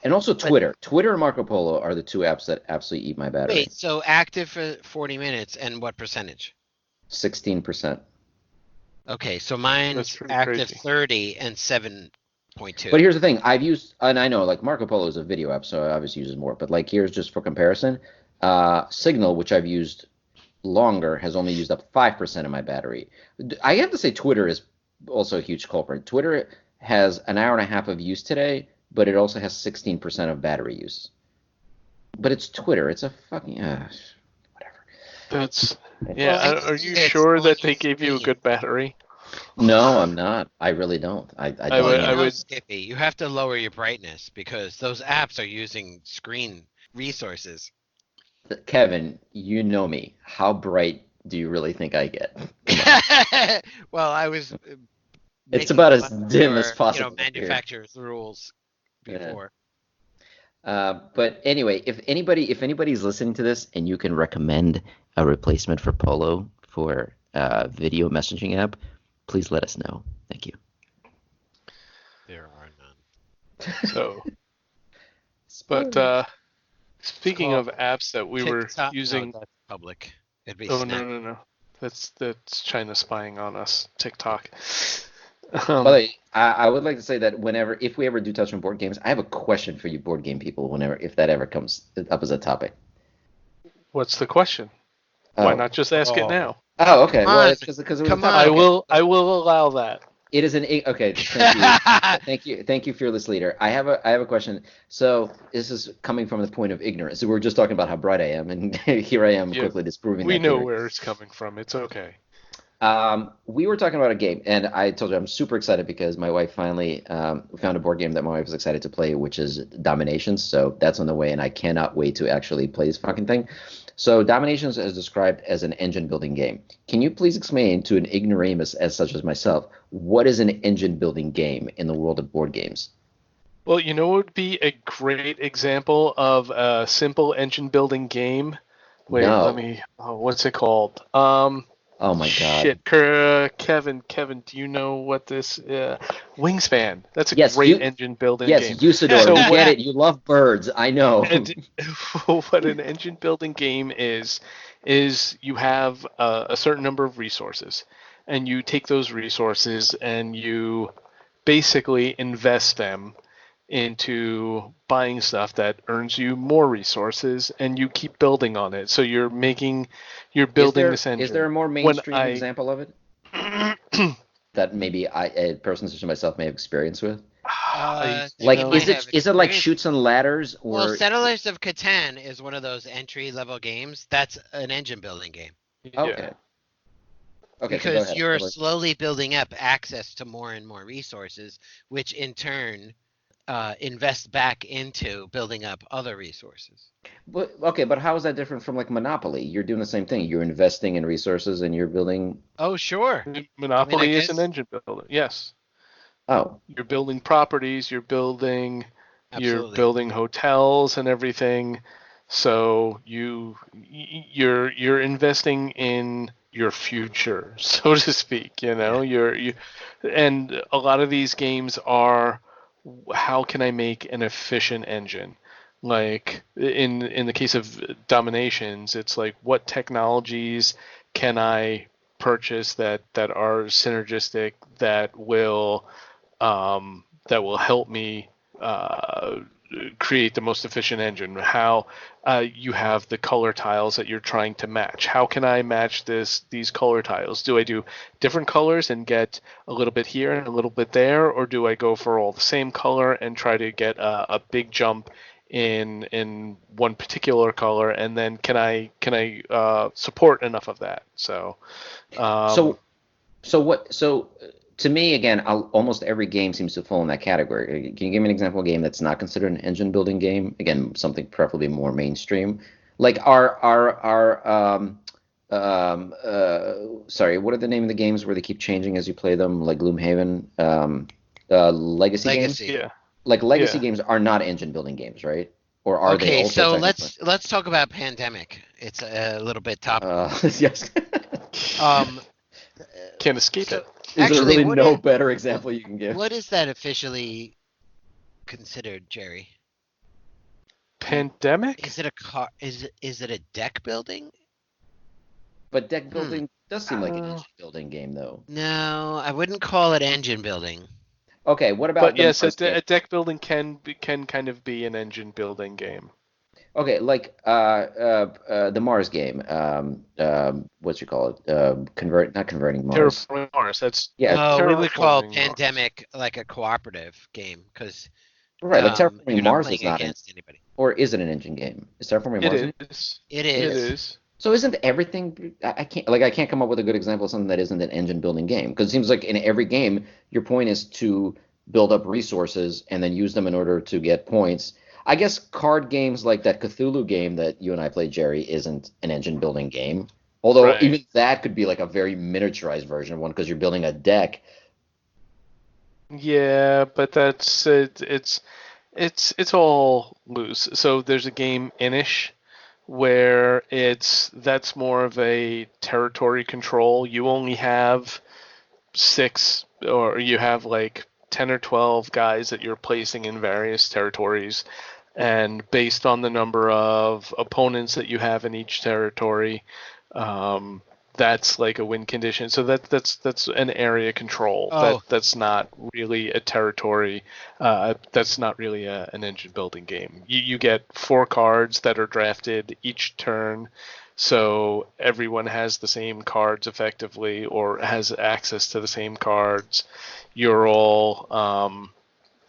[SPEAKER 2] And also
[SPEAKER 1] but
[SPEAKER 2] Twitter. Twitter and Marco Polo are the two apps that absolutely eat my battery.
[SPEAKER 1] wait, so active for 40 minutes and what percentage?
[SPEAKER 2] 16%.
[SPEAKER 1] Okay, so
[SPEAKER 3] That's
[SPEAKER 1] mine's
[SPEAKER 3] pretty
[SPEAKER 1] active
[SPEAKER 3] crazy.
[SPEAKER 1] 30 and
[SPEAKER 2] But
[SPEAKER 1] 7.2.
[SPEAKER 2] here's the thing, I've used, and I know like Marco Polo is a video app, so I obviously uses more. But like here's just for comparison, Signal, which I've used longer, has only used up 5% of my battery. I have to say Twitter is also a huge culprit. Twitter has an hour and a half of use today, but it also has 16% of battery use. But it's Twitter. It's a fucking whatever.
[SPEAKER 3] That's
[SPEAKER 1] Well,
[SPEAKER 3] yeah.
[SPEAKER 1] and you
[SPEAKER 3] Are
[SPEAKER 1] see
[SPEAKER 3] you
[SPEAKER 1] it's
[SPEAKER 3] sure
[SPEAKER 1] on
[SPEAKER 3] that
[SPEAKER 1] your
[SPEAKER 3] they gave you a
[SPEAKER 1] screen.
[SPEAKER 3] good battery?
[SPEAKER 2] No, I'm not. I really don't. I
[SPEAKER 3] I
[SPEAKER 2] don't
[SPEAKER 1] Well,
[SPEAKER 3] would
[SPEAKER 1] you
[SPEAKER 3] I
[SPEAKER 2] know.
[SPEAKER 1] know,
[SPEAKER 3] would
[SPEAKER 1] Skippy, you have to lower your brightness because those apps are using screen resources.
[SPEAKER 2] Kevin, you know me. How bright do you really think I get? Come on.
[SPEAKER 1] Well, I was
[SPEAKER 2] It's
[SPEAKER 1] making
[SPEAKER 2] about as
[SPEAKER 1] fun of
[SPEAKER 2] dim as
[SPEAKER 1] your,
[SPEAKER 2] possible up here.
[SPEAKER 1] manufacturer's rules
[SPEAKER 2] Yeah.
[SPEAKER 1] before.
[SPEAKER 2] But anyway, if anybody's listening to this and you can recommend a replacement for Polo for video messaging app, please let us know. Thank you.
[SPEAKER 1] There are none.
[SPEAKER 3] so. But
[SPEAKER 2] Spoiler.
[SPEAKER 1] It's
[SPEAKER 3] speaking
[SPEAKER 1] called
[SPEAKER 3] of apps that we were
[SPEAKER 1] TikTok. No,
[SPEAKER 3] using,
[SPEAKER 1] that's public. It'd be
[SPEAKER 3] oh no
[SPEAKER 1] Snap.
[SPEAKER 3] no no, that's China spying on us. TikTok.
[SPEAKER 2] By the way, I would like to say that if we ever do touch on board games, I have a question for you board game people if that ever comes up as a topic.
[SPEAKER 3] What's the question? Why
[SPEAKER 2] Oh.
[SPEAKER 3] not just ask it
[SPEAKER 1] Oh,
[SPEAKER 3] now?
[SPEAKER 2] Oh, okay.
[SPEAKER 1] come
[SPEAKER 2] Well,
[SPEAKER 1] on,
[SPEAKER 2] it's because it was a
[SPEAKER 1] come
[SPEAKER 2] topic.
[SPEAKER 3] I
[SPEAKER 1] on.
[SPEAKER 2] Okay.
[SPEAKER 3] will I will allow that.
[SPEAKER 2] It is okay. Thank you, thank you, fearless leader. I have a question. So this is coming from the point of ignorance. So we were just talking about how bright I am, and here I am
[SPEAKER 3] Yeah,
[SPEAKER 2] quickly disproving
[SPEAKER 3] we
[SPEAKER 2] that
[SPEAKER 3] know
[SPEAKER 2] theory.
[SPEAKER 3] where it's coming from. It's okay.
[SPEAKER 2] We were talking about a game, and I told you I'm super excited because my wife finally found a board game that my wife was excited to play, which is Dominations. So that's on the way, and I cannot wait to actually play this fucking thing. So Dominations is described as an engine building game. Can you please explain to an ignoramus as such as myself what is an engine building game in the world of board games?
[SPEAKER 3] Well, what would be a great example of a simple engine building game? Wait, let
[SPEAKER 2] No.
[SPEAKER 3] me. Oh, what's it called?
[SPEAKER 2] Oh my God.
[SPEAKER 3] Shit, Kevin, do you know what this? Wingspan. That's a
[SPEAKER 2] Yes,
[SPEAKER 3] great engine building
[SPEAKER 2] yes,
[SPEAKER 3] game.
[SPEAKER 2] Usador.
[SPEAKER 3] So
[SPEAKER 2] We
[SPEAKER 3] what?
[SPEAKER 2] get it. You love birds. I know.
[SPEAKER 3] And what an engine building game is you have a certain number of resources, and you take those resources and you basically invest them into buying stuff that earns you more resources, and you keep building on it. So you're
[SPEAKER 2] Is
[SPEAKER 3] building
[SPEAKER 2] there
[SPEAKER 3] this
[SPEAKER 2] is there
[SPEAKER 3] engine.
[SPEAKER 2] a more
[SPEAKER 3] When
[SPEAKER 2] mainstream
[SPEAKER 3] I
[SPEAKER 2] example of it? that maybe a person such as myself may have experience with?
[SPEAKER 1] You
[SPEAKER 2] Like,
[SPEAKER 1] might have
[SPEAKER 2] is it like
[SPEAKER 1] experience.
[SPEAKER 2] shoots and ladders,
[SPEAKER 1] Well,
[SPEAKER 2] or
[SPEAKER 1] Settlers of Catan is one of those entry level games. That's an engine building game
[SPEAKER 3] Yeah.
[SPEAKER 2] okay, okay, so go
[SPEAKER 1] because
[SPEAKER 2] ahead.
[SPEAKER 1] you're slowly building up access to more and more resources, which in turn invest back into building up other resources.
[SPEAKER 2] But how is that different from like Monopoly? You're doing the same thing. You're investing in resources and you're building.
[SPEAKER 1] Oh, sure. I mean, I
[SPEAKER 3] Monopoly is an
[SPEAKER 1] guess
[SPEAKER 3] engine builder. Yes.
[SPEAKER 2] Oh,
[SPEAKER 3] You're building properties, you're
[SPEAKER 1] absolutely.
[SPEAKER 3] building hotels and everything. So you're investing in your future, so to speak.
[SPEAKER 1] Yeah.
[SPEAKER 3] And a lot of these games are, how can I make an efficient engine? Like in the case of Dominations, it's like, what technologies can I purchase that are synergistic, that will help me create the most efficient engine. How you have the color tiles that you're trying to match. How can I match these color tiles? Do I do different colors and get a little bit here and a little bit there, or do I go for all the same color and try to get a big jump in one particular color? And then can I support enough of that? Um,
[SPEAKER 2] so so to me again, almost every game seems to fall in that category. Can you give me an example of a game that's not considered an engine building game? Again, something preferably more mainstream. Like sorry, what are the name of the games where they keep changing as you play them? Like Gloomhaven, legacy games.
[SPEAKER 1] Legacy.
[SPEAKER 3] yeah,
[SPEAKER 2] Like legacy
[SPEAKER 3] yeah.
[SPEAKER 2] games are not engine building games, right? Or are they
[SPEAKER 1] Okay,
[SPEAKER 2] also
[SPEAKER 1] so
[SPEAKER 2] technically?
[SPEAKER 1] let's talk about Pandemic. It's a little bit topical.
[SPEAKER 2] Yes.
[SPEAKER 1] Um,
[SPEAKER 3] Can't escape
[SPEAKER 1] so
[SPEAKER 3] it.
[SPEAKER 2] Is there
[SPEAKER 1] actually,
[SPEAKER 2] really no better example you can give?
[SPEAKER 1] what is that officially considered, Jerry?
[SPEAKER 3] Pandemic?
[SPEAKER 1] Is it a car? Is it a deck building?
[SPEAKER 2] But deck
[SPEAKER 1] Hmm.
[SPEAKER 2] building does seem like an
[SPEAKER 3] Uh,
[SPEAKER 2] engine building game, though.
[SPEAKER 1] No, I wouldn't call it engine building.
[SPEAKER 2] Okay, what about
[SPEAKER 3] but
[SPEAKER 2] the
[SPEAKER 3] yes,
[SPEAKER 2] Mars game?
[SPEAKER 3] a deck building can kind of be an engine building game.
[SPEAKER 2] Okay, like the Mars game. What you call it? Not converting Mars.
[SPEAKER 3] Terraforming Mars. That's
[SPEAKER 2] Yeah,
[SPEAKER 1] We would call
[SPEAKER 3] terraforming Mars.
[SPEAKER 1] Pandemic like a cooperative game because
[SPEAKER 2] right. Like Terraforming
[SPEAKER 1] you're not
[SPEAKER 2] Mars is
[SPEAKER 1] playing
[SPEAKER 2] not an,
[SPEAKER 1] against anybody.
[SPEAKER 2] or is it an engine game? Is Terraforming
[SPEAKER 3] It
[SPEAKER 2] Mars an?
[SPEAKER 3] is.
[SPEAKER 1] It
[SPEAKER 2] It
[SPEAKER 3] It
[SPEAKER 2] is.
[SPEAKER 1] is.
[SPEAKER 3] is.
[SPEAKER 2] So isn't everything? I can't come up with a good example of something that isn't an engine building game because it seems like in every game your point is to build up resources and then use them in order to get points. I guess card games like that Cthulhu game that you and I played, Jerry, isn't an engine building game. Although
[SPEAKER 3] Right.
[SPEAKER 2] even that could be like a very miniaturized version of one because you're building a deck.
[SPEAKER 3] Yeah, but that's it. It's all loose. So there's a game Inish where that's more of a territory control. You only have six, or you have like 10 or 12 guys that you're placing in various territories, and based on the number of opponents that you have in each territory, um, that's like a win condition. So that's an area control.
[SPEAKER 1] Oh,
[SPEAKER 3] That's not really a territory. That's not really an engine building game. You get four cards that are drafted each turn, so everyone has the same cards effectively, or has access to the same cards. You're all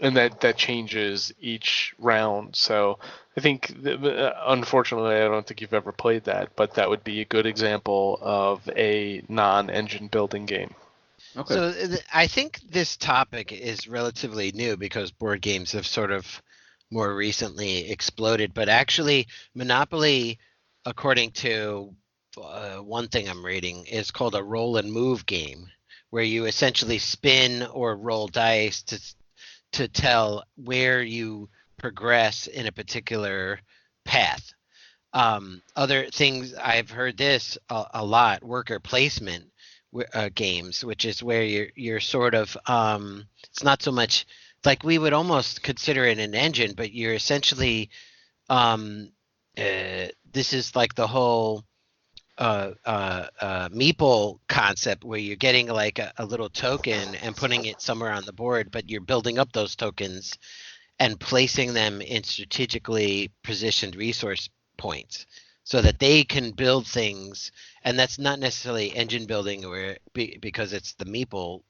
[SPEAKER 3] and that changes each round. So I think, unfortunately, I don't think you've ever played that, but that would be a good example of a non-engine building game.
[SPEAKER 2] Okay.
[SPEAKER 1] so I think this topic is relatively new because board games have sort of more recently exploded. But actually, Monopoly, according to one thing I'm reading, is called a roll and move game, where you essentially spin or roll dice to tell where you progress in a particular path. Other things I've heard this a lot, worker placement games, which is where you're sort of it's not so much like we would almost consider it an engine, but you're essentially this is like the whole meeple concept where you're getting like a little token and putting it somewhere on the board, but you're building up those tokens and placing them in strategically positioned resource points. so that they can build things, and that's not necessarily engine building because it's the meeple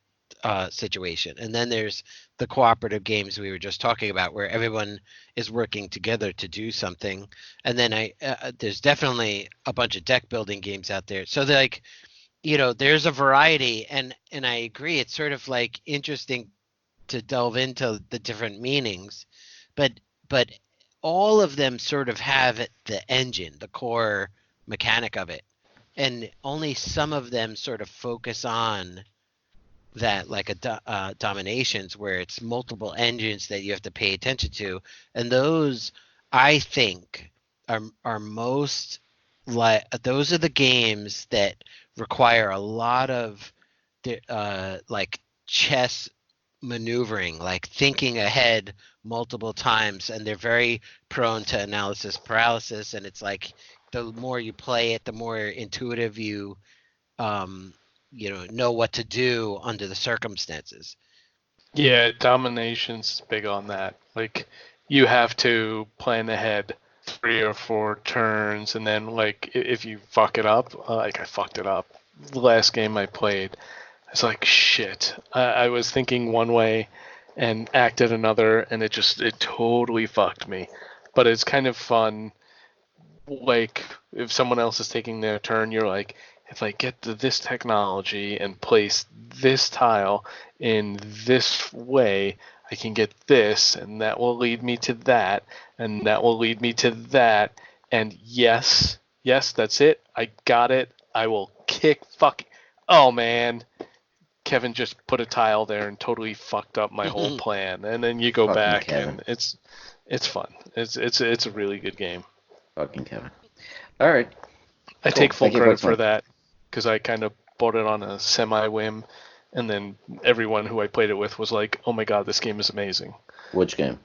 [SPEAKER 1] situation. And then there's the cooperative games we were just talking about, where everyone is working together to do something. And then there's definitely a bunch of deck building games out there. So like, there's a variety, and I agree. It's sort of like interesting to delve into the different meanings, but but all of them sort of have the engine, the core mechanic of it, and only some of them sort of focus on that, like dominations, where it's multiple engines that you have to pay attention to, and those I think are most like those are the games that require a lot of like chess maneuvering, like thinking ahead multiple times, and they're very prone to analysis paralysis. And it's like the more you play it, the more intuitive um, know what to do under the circumstances.
[SPEAKER 3] Yeah, domination's big on that. Like, you have to plan ahead 3 or 4 turns, and then like if you fuck it up, like I fucked it up. The last game I played, I was like, shit. I was thinking one way and acted another, and it totally fucked me. But it's kind of fun. Like, if someone else is taking their turn, you're like, if I get to this technology and place this tile in this way, I can get this, and that will lead me to that, and that will lead me to that. And yes, that's it. I got it. I will kick fuck. Oh man, Kevin just put a tile there and totally fucked up my whole plan. And then you go
[SPEAKER 2] Fucking
[SPEAKER 3] back,
[SPEAKER 2] Kevin.
[SPEAKER 3] and it's fun. It's a really good game.
[SPEAKER 2] Fucking Kevin. All right.
[SPEAKER 3] I
[SPEAKER 2] Cool.
[SPEAKER 3] take full
[SPEAKER 2] Thank you
[SPEAKER 3] credit for
[SPEAKER 2] explaining.
[SPEAKER 3] that because I kind of bought it on a semi whim, and then everyone who I played it with was like, "Oh my god, this game is amazing!"
[SPEAKER 2] Which game?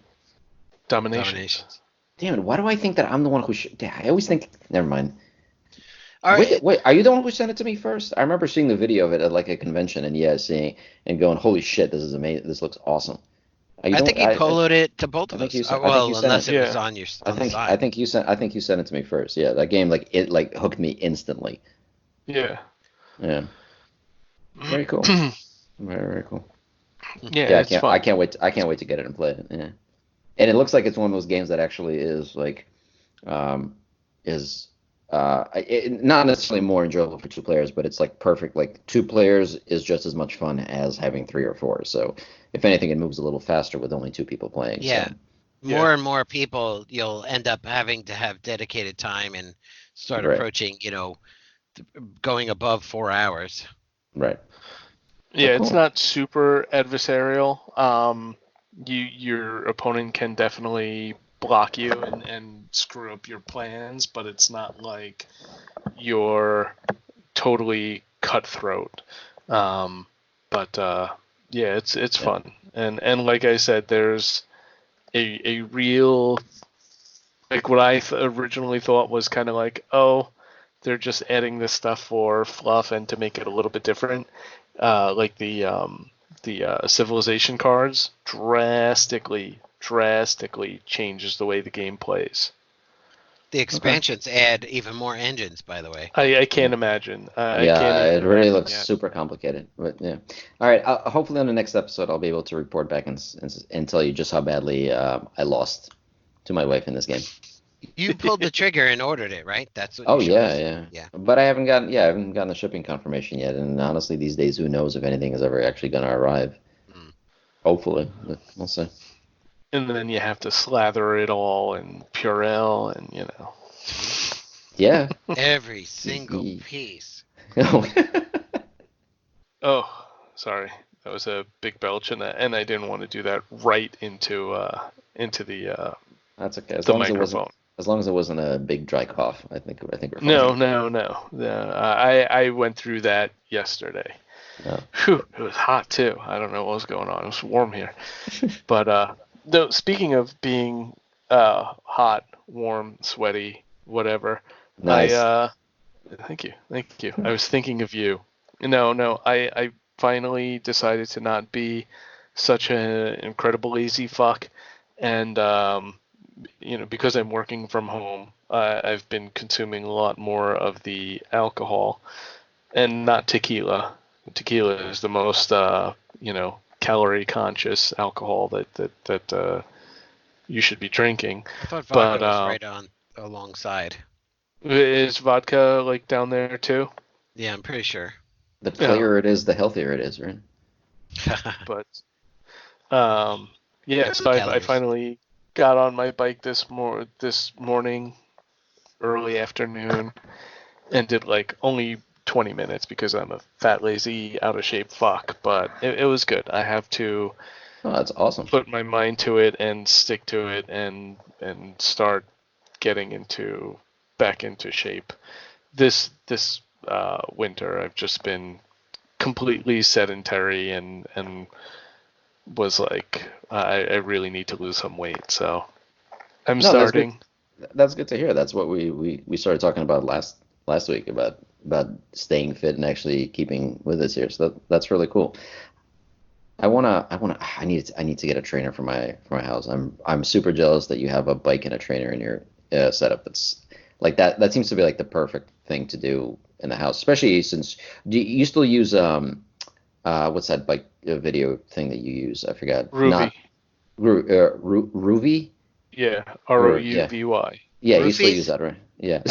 [SPEAKER 3] Dominations.
[SPEAKER 1] Dominations.
[SPEAKER 2] Damn it! Why do I think that I'm the one who should? I always think. Never mind.
[SPEAKER 1] All right.
[SPEAKER 2] Wait, are you the one who sent it to me first? I remember seeing the video of it at like a convention, and yeah, seeing and going, "Holy shit, this is amazing! This looks awesome." Are you
[SPEAKER 1] I
[SPEAKER 2] the
[SPEAKER 1] think
[SPEAKER 2] one?
[SPEAKER 1] you poloed it to both
[SPEAKER 2] I
[SPEAKER 1] of
[SPEAKER 2] think
[SPEAKER 1] us.
[SPEAKER 2] you sent. I think you
[SPEAKER 1] Well,
[SPEAKER 2] sent
[SPEAKER 1] unless
[SPEAKER 2] it.
[SPEAKER 1] it was
[SPEAKER 3] Yeah,
[SPEAKER 1] on your
[SPEAKER 2] I
[SPEAKER 1] on the
[SPEAKER 2] think. I
[SPEAKER 1] side.
[SPEAKER 2] think you sent. I think you sent it to me first. Yeah, that game like hooked me instantly.
[SPEAKER 3] yeah,
[SPEAKER 2] Yeah. Very cool. Very cool.
[SPEAKER 3] yeah.
[SPEAKER 2] Yeah,
[SPEAKER 3] It's
[SPEAKER 2] I
[SPEAKER 3] fun.
[SPEAKER 2] can't wait. I can't wait to get it and play it. Yeah. And it looks like it's one of those games that actually is like, um, is not necessarily more enjoyable for two players, but it's like perfect. Like two players is just as much fun as having three or four. So if anything, it moves a little faster with only two people playing.
[SPEAKER 1] Yeah,
[SPEAKER 2] So
[SPEAKER 3] Yeah,
[SPEAKER 1] more and more people, you'll end up having to have dedicated time and start
[SPEAKER 2] right,
[SPEAKER 1] approaching, going above 4 hours.
[SPEAKER 2] right. So
[SPEAKER 3] yeah. It's
[SPEAKER 2] cool.
[SPEAKER 3] not super adversarial. Your opponent can definitely block you and screw up your plans, but it's not like you're totally cutthroat. Um, but yeah, it's
[SPEAKER 2] Yeah.
[SPEAKER 3] fun, and like I said, there's a real, like, what I originally thought was kind of like, oh, they're just adding this stuff for fluff and to make it a little bit different. Like the civilization cards drastically changes the way the game plays.
[SPEAKER 1] The
[SPEAKER 2] Okay.
[SPEAKER 1] expansions add even more engines, by the way.
[SPEAKER 3] I can't imagine. I can't
[SPEAKER 2] Yeah,
[SPEAKER 3] even
[SPEAKER 2] it really
[SPEAKER 3] imagine
[SPEAKER 2] looks
[SPEAKER 3] yet.
[SPEAKER 2] super complicated. But yeah. All right. Hopefully on the next episode, I'll be able to report back and tell you just how badly I lost to my wife in this game.
[SPEAKER 1] You pulled the trigger and ordered it, right? That's what
[SPEAKER 2] Oh
[SPEAKER 1] you showed
[SPEAKER 2] yeah,
[SPEAKER 1] us.
[SPEAKER 2] yeah.
[SPEAKER 1] Yeah.
[SPEAKER 2] But I haven't gotten the shipping confirmation yet. And honestly, these days, who knows if anything is ever actually going to arrive?
[SPEAKER 1] Mm.
[SPEAKER 2] Hopefully, but we'll see.
[SPEAKER 3] And then you have to slather it all in Purell, and
[SPEAKER 2] Yeah.
[SPEAKER 1] Every single
[SPEAKER 2] Y-
[SPEAKER 1] piece.
[SPEAKER 2] y-
[SPEAKER 3] Oh, sorry, that was a big belch, and I didn't want to do that right into
[SPEAKER 2] That's okay.
[SPEAKER 3] the microphone.
[SPEAKER 2] As long as it wasn't a big dry cough, I think we're fine.
[SPEAKER 3] No, no, no. I went through that yesterday.
[SPEAKER 2] No.
[SPEAKER 3] Whew, it was hot too. I don't know what was going on. It was warm here. But no, speaking of being hot, warm, sweaty, whatever, I
[SPEAKER 2] Nice.
[SPEAKER 3] thank you. I was thinking of you. No, I finally decided to not be such an incredible lazy fuck, and because I'm working from home, I've been consuming a lot more of the alcohol and not tequila. Tequila is the most, calorie conscious alcohol that you should be drinking.
[SPEAKER 1] I thought vodka
[SPEAKER 3] But
[SPEAKER 1] was right on alongside.
[SPEAKER 3] is vodka like down there too?
[SPEAKER 1] Yeah, I'm pretty sure.
[SPEAKER 2] The
[SPEAKER 3] Yeah.
[SPEAKER 2] clearer it is, the healthier it is, right?
[SPEAKER 3] But yeah, so I
[SPEAKER 1] Calories.
[SPEAKER 3] finally got on my bike this morning, early afternoon, and did like only 20 minutes because I'm a fat, lazy, out of shape fuck. But it was good. I have to
[SPEAKER 2] Oh, that's awesome.
[SPEAKER 3] put my mind to it and stick to it and start getting back into shape. This winter, I've just been completely sedentary and was like, I really need to lose some weight. So I'm
[SPEAKER 2] No, that's good.
[SPEAKER 3] starting.
[SPEAKER 2] That's good to hear. That's what we started talking about last week about staying fit and actually keeping with this here. So that's really cool. I need to get a trainer for my house. I'm super jealous that you have a bike and a trainer in your setup. That's like that seems to be like the perfect thing to do in the house, especially since do you still use what's that bike video thing that you use? I forgot.
[SPEAKER 3] Rouvy.
[SPEAKER 2] Not Ruvi
[SPEAKER 3] Yeah,
[SPEAKER 2] or yeah.
[SPEAKER 3] Rouvy.
[SPEAKER 2] Yeah, you still use
[SPEAKER 1] Roofies?
[SPEAKER 2] that, right? Yeah.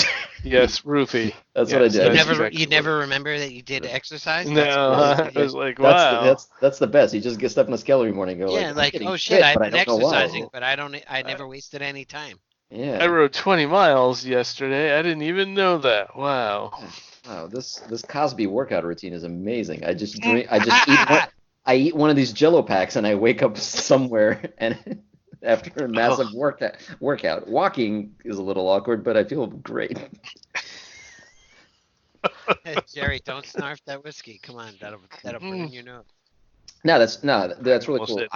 [SPEAKER 3] Yes, Rouvy.
[SPEAKER 2] That's what I
[SPEAKER 3] Yes,
[SPEAKER 2] did.
[SPEAKER 3] that's
[SPEAKER 1] You
[SPEAKER 3] exactly what it
[SPEAKER 1] never
[SPEAKER 3] is.
[SPEAKER 1] remember that you did exercise? That's
[SPEAKER 3] No,
[SPEAKER 2] Yeah,
[SPEAKER 1] amazing.
[SPEAKER 3] I
[SPEAKER 2] yeah.
[SPEAKER 3] was like, wow.
[SPEAKER 2] That's the best. You just get stuff on the scale every morning and go
[SPEAKER 1] Yeah,
[SPEAKER 2] like, I'm
[SPEAKER 1] like,
[SPEAKER 2] getting
[SPEAKER 1] oh shit,
[SPEAKER 2] fit,
[SPEAKER 1] I've
[SPEAKER 2] but I
[SPEAKER 1] been
[SPEAKER 2] don't know why.
[SPEAKER 1] exercising, but I
[SPEAKER 3] I,
[SPEAKER 1] never wasted any time.
[SPEAKER 3] I
[SPEAKER 2] Yeah.
[SPEAKER 3] rode 20 miles yesterday. I didn't even know that. Wow.
[SPEAKER 2] Yeah. Wow, this Cosby workout routine is amazing. I just eat one of these Jello packs and I wake up somewhere and after a massive
[SPEAKER 3] Oh,
[SPEAKER 2] workout. Walking is a little awkward, but I feel great.
[SPEAKER 1] Hey, Jerry, don't snarf that whiskey. Come on, that'll burn your nose.
[SPEAKER 2] No,
[SPEAKER 3] I
[SPEAKER 2] that's really
[SPEAKER 3] almost
[SPEAKER 2] cool.
[SPEAKER 3] did.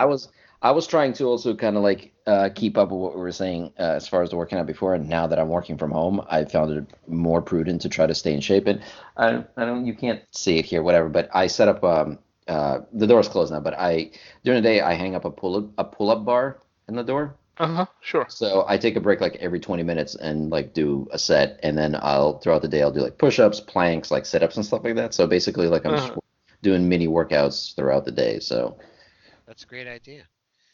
[SPEAKER 2] I was trying to also kind of like keep up with what we were saying as far as the working out before, and now that I'm working from home, I found it more prudent to try to stay in shape. And I don't you can't see it here, whatever, but I set up the door's closed now, but I during the day I hang up a pull up bar in the door.
[SPEAKER 3] Uh-huh, sure.
[SPEAKER 2] So I take a break like every 20 minutes and like do a set, and then I'll throughout the day I'll do like push-ups, planks, like sit-ups and stuff like that. So basically, like I'm just
[SPEAKER 3] Uh-huh.
[SPEAKER 2] doing mini workouts throughout the day. So
[SPEAKER 1] That's a great idea.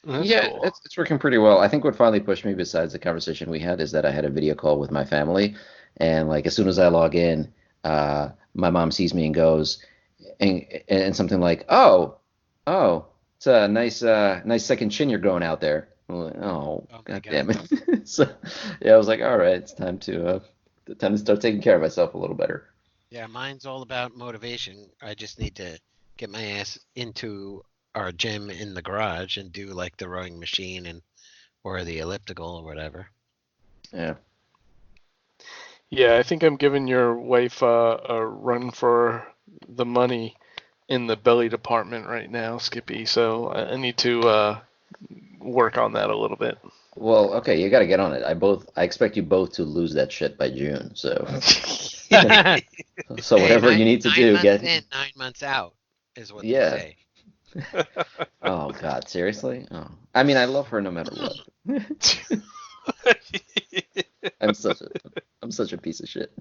[SPEAKER 3] That's
[SPEAKER 2] yeah,
[SPEAKER 3] cool.
[SPEAKER 2] it's working pretty well. I think what finally pushed me, besides the conversation we had, is that I had a video call with my family, and like as soon as I log in, my mom sees me and goes, and something like, oh, it's a nice second chin you're growing out there. I'm like, oh,
[SPEAKER 1] Oh my
[SPEAKER 2] god
[SPEAKER 1] God.
[SPEAKER 2] damn it. So yeah, I was like, all right, it's time to start taking care of myself a little better.
[SPEAKER 1] Yeah, mine's all about motivation. I just need to get my ass into our gym in the garage and do like the rowing machine and or the elliptical or whatever.
[SPEAKER 2] Yeah.
[SPEAKER 3] Yeah, I think I'm giving your wife a run for the money in the belly department right now, Skippy. So I need to work on that a little bit.
[SPEAKER 2] Well, okay, you got to get on it. I expect you both to lose that shit by June. So
[SPEAKER 1] Hey,
[SPEAKER 2] so whatever you need to
[SPEAKER 1] nine
[SPEAKER 2] do,
[SPEAKER 1] months
[SPEAKER 2] get
[SPEAKER 1] in, 9 months out is what they
[SPEAKER 2] yeah.
[SPEAKER 1] say.
[SPEAKER 2] Oh God, seriously? Oh, I mean, I love her no matter what. I'm such a I'm such a piece of shit.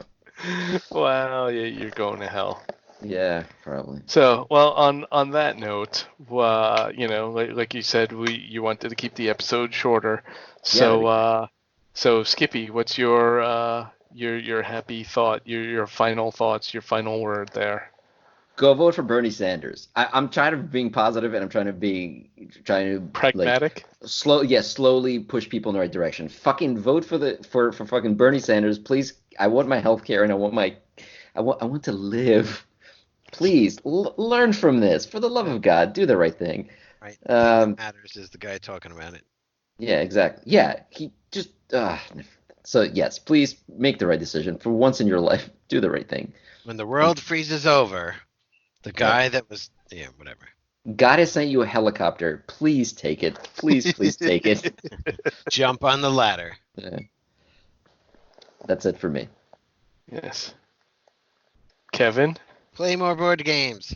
[SPEAKER 3] Wow, yeah, you're going to hell.
[SPEAKER 2] Yeah, probably.
[SPEAKER 3] So, well, on that note, like you said, you wanted to keep the episode shorter.
[SPEAKER 2] Yeah, that'd
[SPEAKER 3] So,
[SPEAKER 2] be great.
[SPEAKER 3] so Skippy, what's your happy thought, your final thoughts, your final word there?
[SPEAKER 2] Go vote for Bernie Sanders. I'm trying to being positive and I'm trying to like
[SPEAKER 3] Pragmatic?
[SPEAKER 2] slowly push people in the right direction. Fucking vote for fucking Bernie Sanders, please. I want my health care and I want to live. Please learn from this. For the love
[SPEAKER 1] Yeah,
[SPEAKER 2] of God, do the right thing.
[SPEAKER 1] right. The thing that
[SPEAKER 2] Um,
[SPEAKER 1] matters is the guy talking about it.
[SPEAKER 2] yeah, exactly. Yeah, he just so yes, please make the right decision for once in your life. Do the right thing.
[SPEAKER 1] When the
[SPEAKER 2] And
[SPEAKER 1] world freezes over, the
[SPEAKER 2] yeah,
[SPEAKER 1] guy that was yeah, whatever.
[SPEAKER 2] God has sent you a helicopter. Please take it. Please take it.
[SPEAKER 1] Jump on the ladder.
[SPEAKER 2] Yeah, that's it for me.
[SPEAKER 3] Yes. Kevin?
[SPEAKER 1] Play more board games.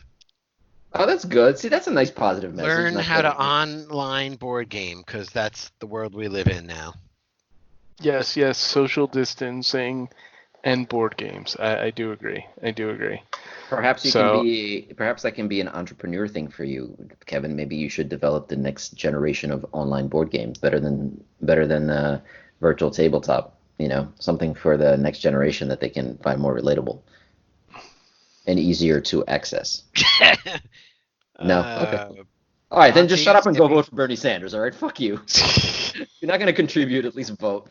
[SPEAKER 2] Oh, that's good. See, that's a nice positive message.
[SPEAKER 1] Learn
[SPEAKER 2] Not
[SPEAKER 1] how to
[SPEAKER 2] negative.
[SPEAKER 1] online board game because that's the world we live in now.
[SPEAKER 3] Yes, yes, social distancing and board games. I do agree. I do agree.
[SPEAKER 2] Perhaps
[SPEAKER 3] So,
[SPEAKER 2] that can be an entrepreneur thing for you, Kevin. Maybe you should develop the next generation of online board games better than virtual tabletop. Something for the next generation that they can find more relatable and easier to access. No? Okay.
[SPEAKER 1] uh,
[SPEAKER 2] All right, then just
[SPEAKER 1] Monty,
[SPEAKER 2] shut up and go
[SPEAKER 1] Skippy.
[SPEAKER 2] vote for Bernie Sanders. All right, fuck you. You're not going to contribute, at least vote.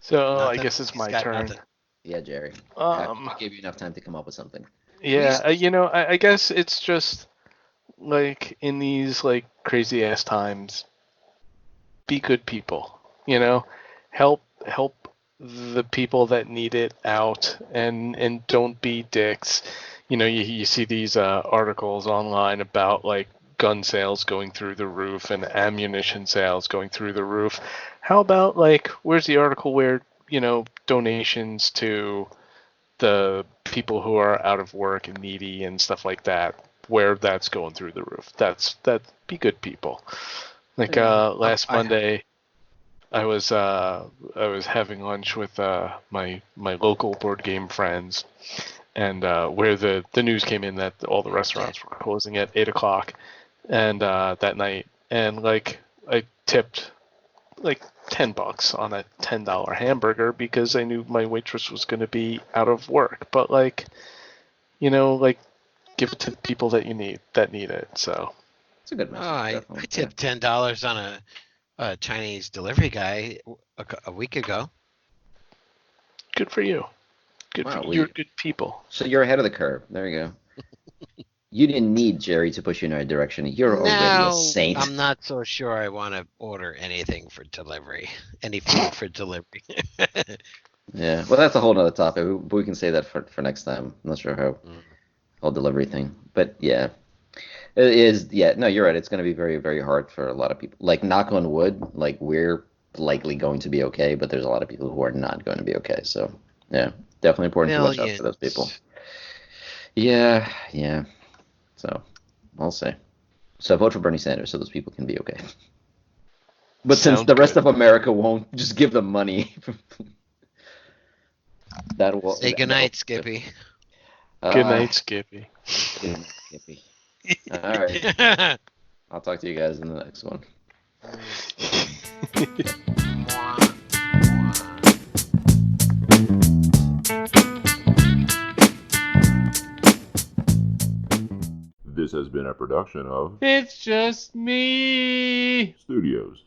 [SPEAKER 3] so I
[SPEAKER 1] Nothing.
[SPEAKER 3] guess it's
[SPEAKER 1] He's
[SPEAKER 3] my
[SPEAKER 1] got
[SPEAKER 3] turn.
[SPEAKER 1] nothing.
[SPEAKER 2] Yeah, Jerry.
[SPEAKER 3] Um,
[SPEAKER 2] I gave you enough time to come up with something.
[SPEAKER 3] yeah, I guess it's just like in these like crazy ass times, be good people. Help the people that need it out, and don't be dicks. You see these articles online about like gun sales going through the roof and ammunition sales going through the roof. How about like where's the article where donations to the people who are out of work and needy and stuff like that, where that's going through the roof. That be good people. Like last Monday, I was having lunch with my local board game friends, and where the news came in that all the restaurants were closing at 8 o'clock, and that night, and like I tipped like $10 on a $10 hamburger because I knew my waitress was going to be out of work. But like, like give it to the people that need it. So
[SPEAKER 2] It's a good
[SPEAKER 1] Oh,
[SPEAKER 2] message,
[SPEAKER 1] I
[SPEAKER 2] definitely. Yeah.
[SPEAKER 1] tipped $10 on a Chinese delivery guy a week ago.
[SPEAKER 3] good for you. Good for
[SPEAKER 2] Wow,
[SPEAKER 3] you. You're good people.
[SPEAKER 2] so you're ahead of the curve. There you go. You didn't need Jerry to push you in the right direction. You're already a
[SPEAKER 1] Now,
[SPEAKER 2] saint.
[SPEAKER 1] I'm not so sure I want to order anything for delivery, any food for delivery.
[SPEAKER 2] Yeah, well, that's a whole nother topic. We can say that for next time. I'm not sure how
[SPEAKER 1] Mm.
[SPEAKER 2] whole delivery thing, but yeah, it is. Yeah, no, you're right. It's going to be very, very hard for a lot of people. Like, knock on wood, like we're likely going to be okay, but there's a lot of people who are not going to be okay. So yeah, definitely important to watch out for those people.
[SPEAKER 1] Millions.
[SPEAKER 2] Yeah, yeah. So I'll say. So vote for Bernie Sanders so those people can be okay. But since
[SPEAKER 3] Sounds
[SPEAKER 2] the rest
[SPEAKER 3] good.
[SPEAKER 2] of America won't, just give them money. that will
[SPEAKER 1] Say
[SPEAKER 2] that'll
[SPEAKER 1] goodnight, Skippy.
[SPEAKER 3] Good
[SPEAKER 2] uh
[SPEAKER 3] night, Skippy.
[SPEAKER 2] good night, Skippy. All right. I'll talk to you guys in the next one.
[SPEAKER 4] This has been a production of
[SPEAKER 5] It's just me.
[SPEAKER 4] Studios.